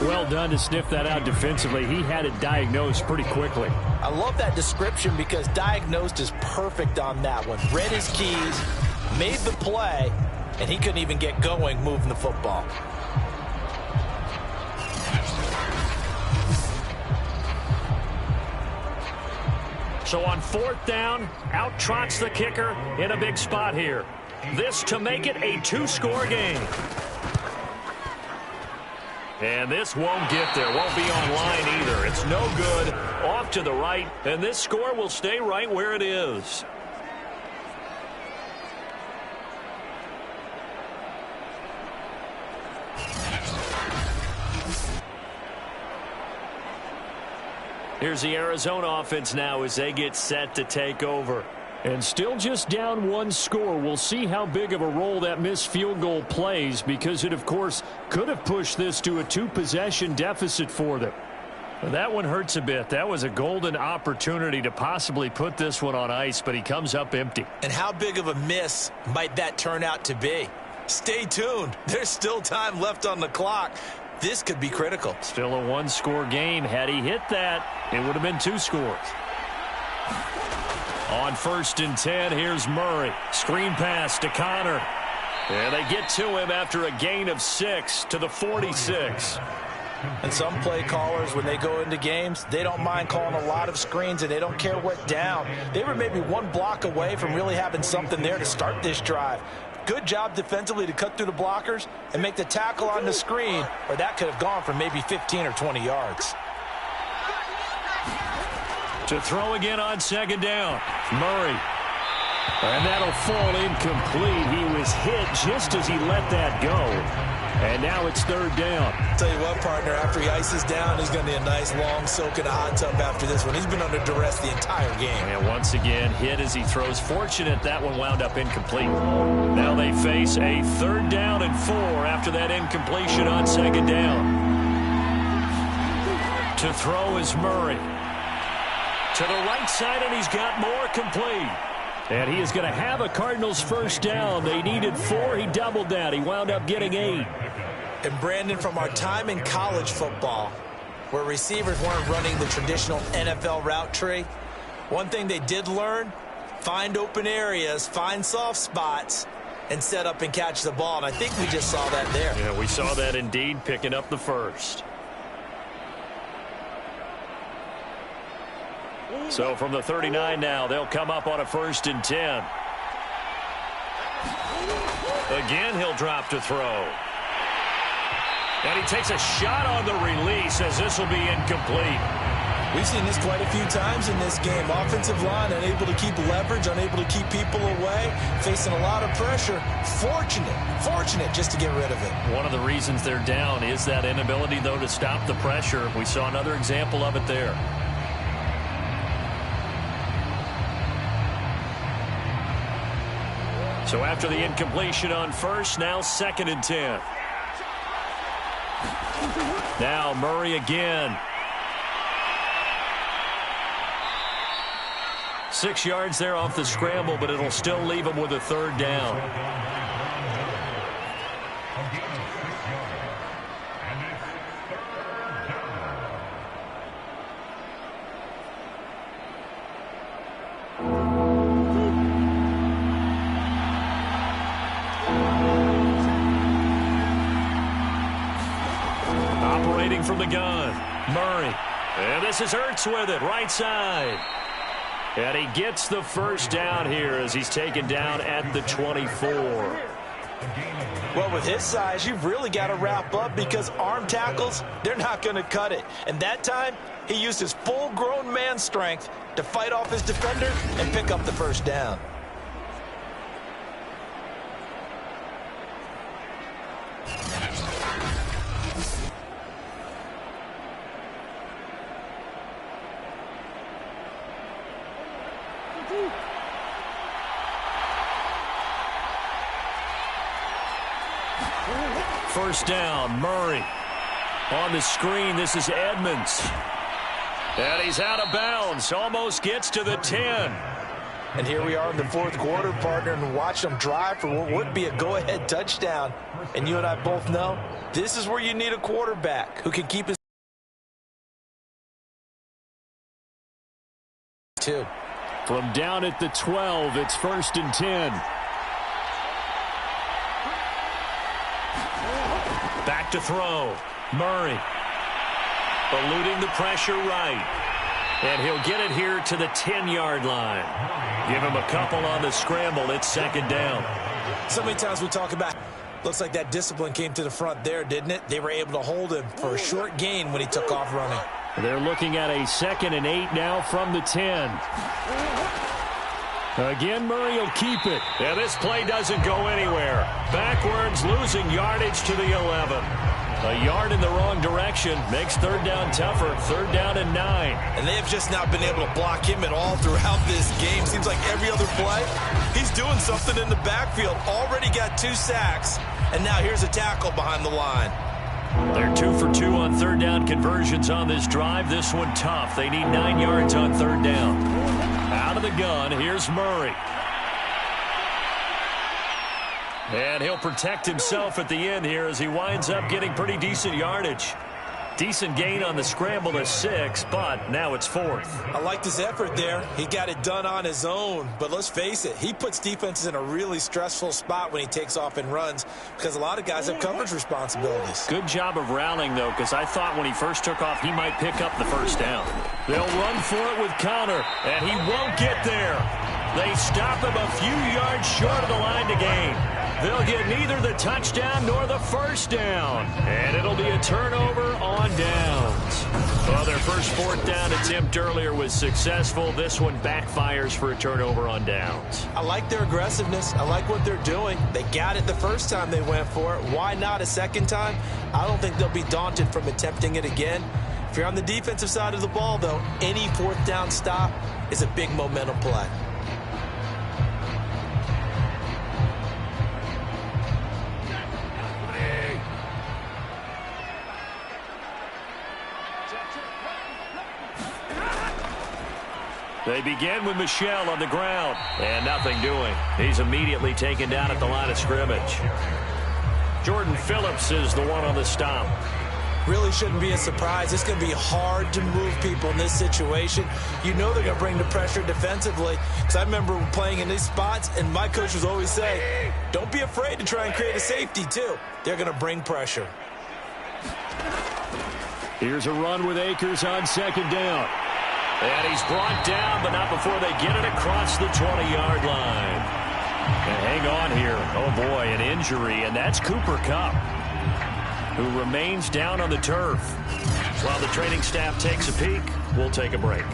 B: Well done to sniff that out defensively. He had it diagnosed pretty quickly.
C: I love that description because diagnosed is perfect on that one. Read his keys, made the play, and he couldn't even get going moving the football.
B: So on fourth down, out trots the kicker in a big spot here. This to make it a two-score game. And this won't get there, won't be online either. It's no good, off to the right, and this score will stay right where it is. Here's the Arizona offense now as they get set to take over.
E: And still just down one score. We'll see how big of a role that missed field goal plays, because it, of course, could have pushed this to a 2-possession deficit for them.
B: Well, that one hurts a bit. That was a golden opportunity to possibly put this one on ice, but he comes up empty.
D: And how big of a miss might that turn out to be? Stay tuned. There's still time left on the clock. This could be critical.
B: Still a one-score game. Had he hit that, it would have been 2 scores. On 1st and 10, here's Murray. Screen pass to Connor. And they get to him after a gain of 6 to the 46.
D: And some play callers, when they go into games, they don't mind calling a lot of screens, and they don't care what down. They were maybe one block away from really having something there to start this drive. Good job defensively to cut through the blockers and make the tackle on the screen, or that could have gone for maybe 15 or 20 yards.
B: To throw again on 2nd down. Murray. And that'll fall incomplete. He was hit just as he let that go. And now it's 3rd down.
D: Tell you what, partner, after he ices down, he's going to need a nice long soak in a hot tub after this one. He's been under duress the entire game.
B: And once again, hit as he throws. Fortunate that one wound up incomplete. Now they face a 3rd down and 4 after that incompletion on 2nd down. To throw is Murray. To the right side, and he's got more complete.
E: And he is going to have a Cardinals 1st down. They needed 4. He doubled that. He wound up getting 8.
D: And Brandon, from our time in college football, where receivers weren't running the traditional NFL route tree, one thing they did learn, find open areas, find soft spots, and set up and catch the ball. And I think we just saw that there.
B: Yeah, we saw that indeed, picking up the 1st. So from the 39 now, they'll come up on a 1st and 10. Again, he'll drop to throw. And he takes a shot on the release as this will be incomplete.
D: We've seen this quite a few times in this game. Offensive line unable to keep leverage, unable to keep people away, facing a lot of pressure. Fortunate just to get rid of it.
B: One of the reasons they're down is that inability, though, to stop the pressure. We saw another example of it there. So after the incompletion on 1st, now 2nd and 10. Now Murray again. 6 yards there off the scramble, but it'll still leave him with a 3rd down. From the gun, Murray. And this is Ertz with it, right side. And he gets the 1st down here as he's taken down at the 24.
D: Well, with his size, you've really got to wrap up, because arm tackles, they're not going to cut it. And that time, he used his full-grown man strength to fight off his defender and pick up the 1st down.
B: First down, Murray. On the screen, this is Edmonds. And he's out of bounds. Almost gets to the 10.
D: And here we are in the 4th quarter, partner, and watch them drive for what would be a go-ahead touchdown. And you and I both know this is where you need a quarterback who can keep his two.
E: From down at the 12, it's 1st and 10.
B: Back to throw. Murray. Eluding the pressure right. And he'll get it here to the 10-yard line. Give him a couple on the scramble. It's 2nd down.
D: So many times we talk about, looks like that discipline came to the front there, didn't it? They were able to hold him for a short gain when he took off running.
E: They're looking at a 2nd and 8 now from the 10. Again, Murray will keep it.
B: Yeah, this play doesn't go anywhere. Backwards, losing yardage to the 11. A yard in the wrong direction makes third down tougher. Third down and 9.
D: And they have just not been able to block him at all throughout this game. Seems like every other play, he's doing something in the backfield. Already got 2 sacks, and now here's a tackle behind the line.
B: They're 2 for 2 on third down conversions on this drive. This one tough. They need 9 yards on third down. Out of the gun, here's Murray. And he'll protect himself at the end here as he winds up getting pretty decent yardage. Decent gain on the scramble to 6, but now it's 4th.
D: I liked his effort there. He got it done on his own. But let's face it, he puts defenses in a really stressful spot when he takes off and runs because a lot of guys have coverage responsibilities.
B: Good job of rallying, though, because I thought when he first took off, he might pick up the first down. They'll run for it with Connor, and he won't get there. They stop him a few yards short of the line to gain. They'll get neither the touchdown nor the first down. And it'll be a turnover on downs. Well, their first 4th down attempt earlier was successful. This one backfires for a turnover on downs.
D: I like their aggressiveness. I like what they're doing. They got it the first time they went for it. Why not a second time? I don't think they'll be daunted from attempting it again. If you're on the defensive side of the ball, though, any 4th down stop is a big momentum play.
B: They begin with Michel on the ground, and nothing doing. He's immediately taken down at the line of scrimmage. Jordan Phillips is the one on the stop.
D: Really shouldn't be a surprise. It's going to be hard to move people in this situation. You know they're going to bring the pressure defensively. Because I remember playing in these spots, and my coaches always say, don't be afraid to try and create a safety, too. They're going to bring pressure.
B: Here's a run with Akers on 2nd down. And he's brought down, but not before they get it across the 20-yard line. And hang on here. Oh, boy, an injury, and that's Cooper Kupp, who remains down on the turf. While the training staff takes a peek, we'll take a break.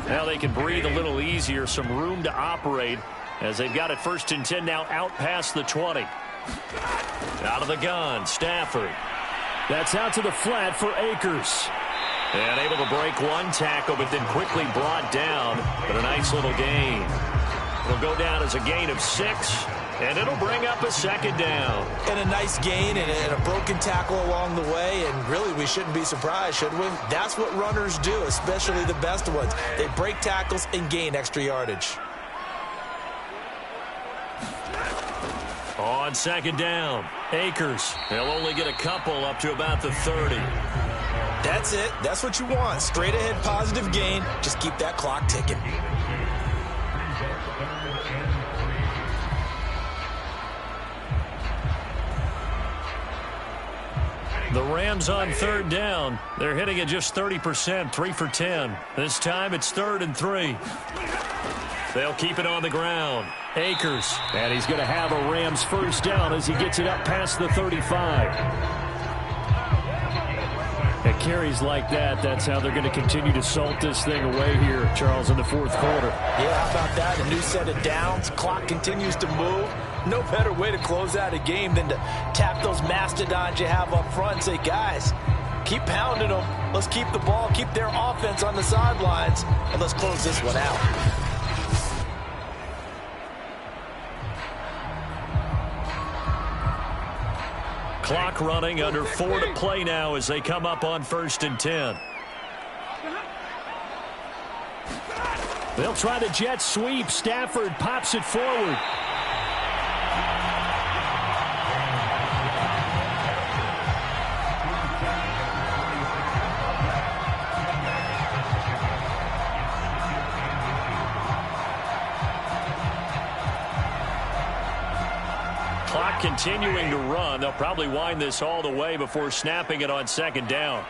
B: Now they can breathe a little easier, some room to operate as they've got it 1st and 10 now out past the 20. Out of the gun, Stafford. That's out to the flat for Akers. And able to break one tackle, but then quickly brought down. But a nice little gain. It'll go down as a gain of 6. And it'll bring up a 2nd down.
D: And a nice gain and a broken tackle along the way. And really, we shouldn't be surprised, should we? That's what runners do, especially the best ones. They break tackles and gain extra yardage.
B: On 2nd down, Akers. They'll only get a couple up to about the 30.
D: That's it. That's what you want. Straight ahead positive gain. Just keep that clock ticking.
B: The Rams on 3rd down. They're hitting it just 30%, 3 for 10. This time it's 3rd and 3. They'll keep it on the ground. Akers. And he's going to have a Rams 1st down as he gets it up past the 35. At carries like that, that's how they're going to continue to salt this thing away here, Charles, in the 4th quarter.
D: Yeah, how about that? A new set of downs. Clock continues to move. No better way to close out a game than to tap those mastodons you have up front and say, guys, keep pounding them. Let's keep the ball, keep their offense on the sidelines, and let's close this one out.
B: Clock running, under 4 to play now as they come up on 1st and 10. They'll try the jet sweep. Stafford pops it forward. Clock continuing to run. They'll probably wind this all the way before snapping it on 2nd down.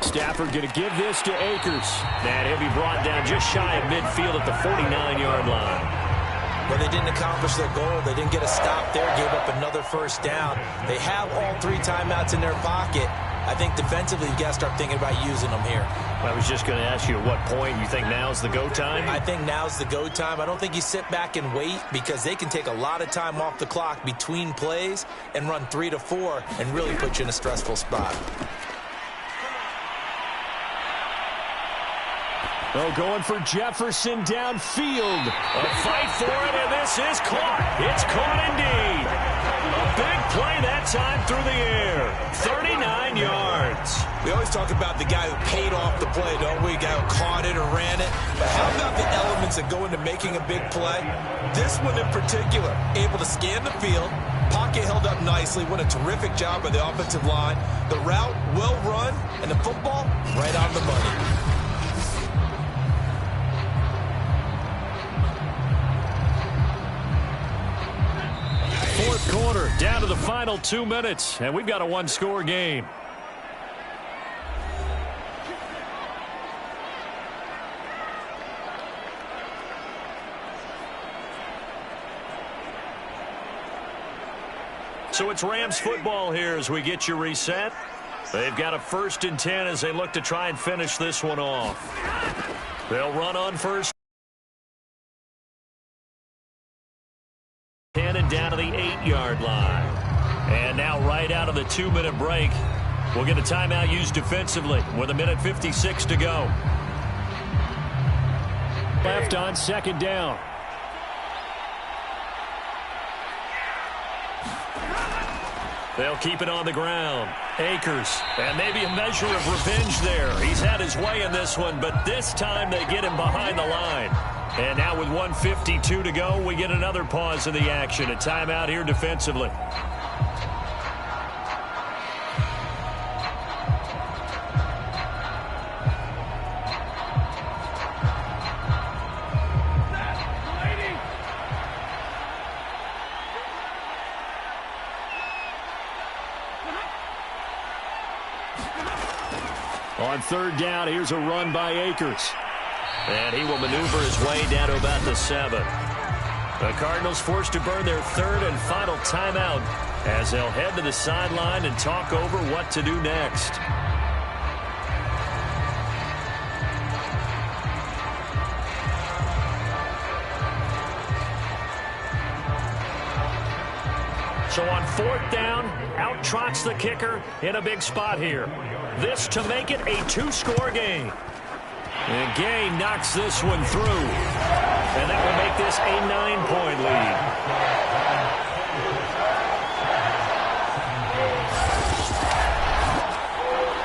E: Stafford going to give this to Akers. And he'll be brought down just shy of midfield at the 49-yard line.
C: But they didn't accomplish their goal. They didn't get a stop there, gave up another first down. They have all 3 timeouts in their pocket. I think defensively, you've got to start thinking about using them here.
B: I was just going to ask you at what point you think now's the go time?
C: I think now's the go time. I don't think you sit back and wait because they can take a lot of time off the clock between plays and run 3 to 4 and really put you in a stressful spot.
E: Oh, going for Jefferson downfield.
B: A fight for it, and this is caught. It's caught indeed. A big play that time through the air. 39 yards.
D: We always talk about the guy who paid off the play, don't we? The guy who caught it or ran it. But how about the elements that go into making a big play? This one in particular, able to scan the field, pocket held up nicely. What a terrific job by the offensive line. The route, well run, and the football, right on the money.
E: Fourth quarter, down to the final 2 minutes, and we've got a 1-score game. So it's Rams football here as we get you reset. They've got a 1st and 10 as they look to try and finish this one off. They'll run on first. 10 and down to the 8-yard line. And now right out of the 2-minute break, we'll get a timeout used defensively with 1:56 to go. Left on 2nd down. They'll keep it on the ground. Akers, and maybe a measure of revenge there. He's had his way in this one, but this time they get him behind the line. And now with 1:52 to go, we get another pause in the action. A timeout here defensively. On 3rd down, here's a run by Akers. And he will maneuver his way down to about the 7. The Cardinals forced to burn their 3rd and final timeout as they'll head to the sideline and talk over what to do next. So on 4th down, out trots the kicker in a big spot here. This to make it a 2-score game. And Gay knocks this one through. And that will make this a 9-point lead.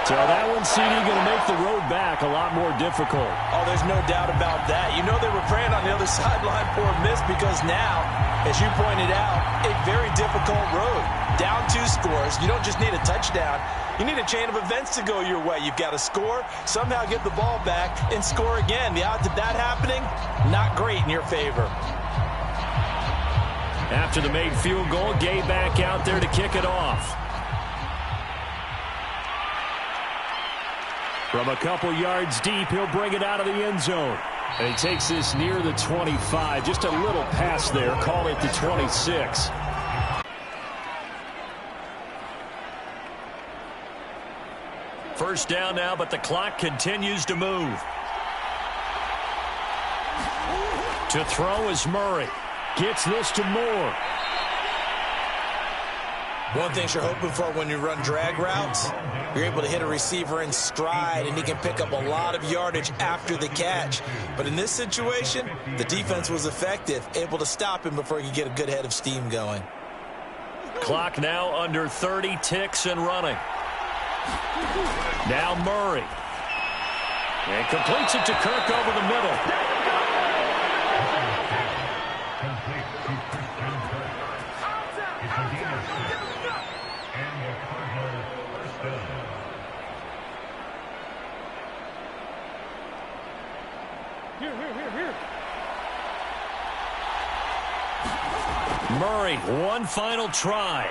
E: So that one, CD, going to make the road back a lot more difficult.
C: Oh, there's no doubt about that. You know they were praying on the other sideline for a miss because now, as you pointed out, a very difficult road. Down 2 scores. You don't just need a touchdown. You need a chain of events to go your way. You've got to score, somehow get the ball back, and score again. The odds of that happening, not great in your favor.
E: After the made field goal, Gay back out there to kick it off. From a couple yards deep, he'll bring it out of the end zone. And he takes this near the 25. Just a little pass there. Call it the 26. First down now, but the clock continues to move. To throw is Murray. Gets this to Moore.
C: One thing you're hoping for when you run drag routes, you're able to hit a receiver in stride, and he can pick up a lot of yardage after the catch. But in this situation, the defense was effective, able to stop him before he could get a good head of steam going.
E: Clock now under 30 ticks and running. Now Murray. And completes it to Kirk over the middle. Murray, one final try.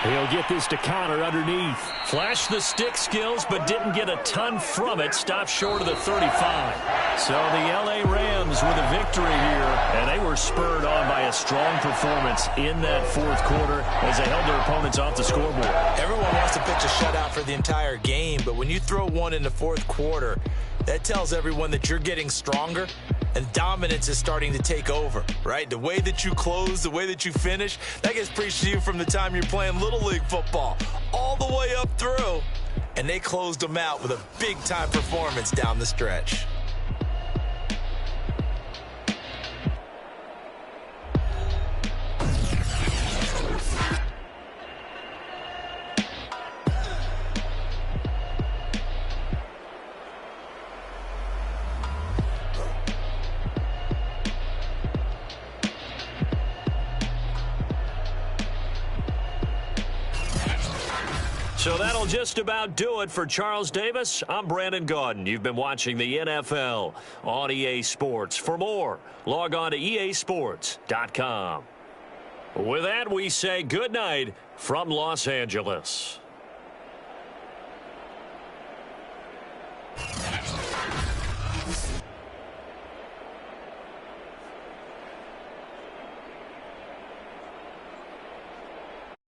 E: He'll get this to Connor underneath.
B: Flashed the stick skills, but didn't get a ton from it. Stopped short of the 35. So the L.A. Rams with a victory here, and they were spurred on by a strong performance in that fourth quarter as they held their opponents off the scoreboard.
C: Everyone wants to pitch a shutout for the entire game, but when you throw one in the fourth quarter, that tells everyone that you're getting stronger and dominance is starting to take over, right? The way that you close, the way that you finish, that gets preached to you from the time you're playing Little League football all the way up through. And they closed them out with a big-time performance down the stretch.
B: So that'll just about do it for Charles Davis. I'm Brandon Gaudin. You've been watching the NFL on EA Sports. For more, log on to easports.com. With that, we say good night from Los Angeles.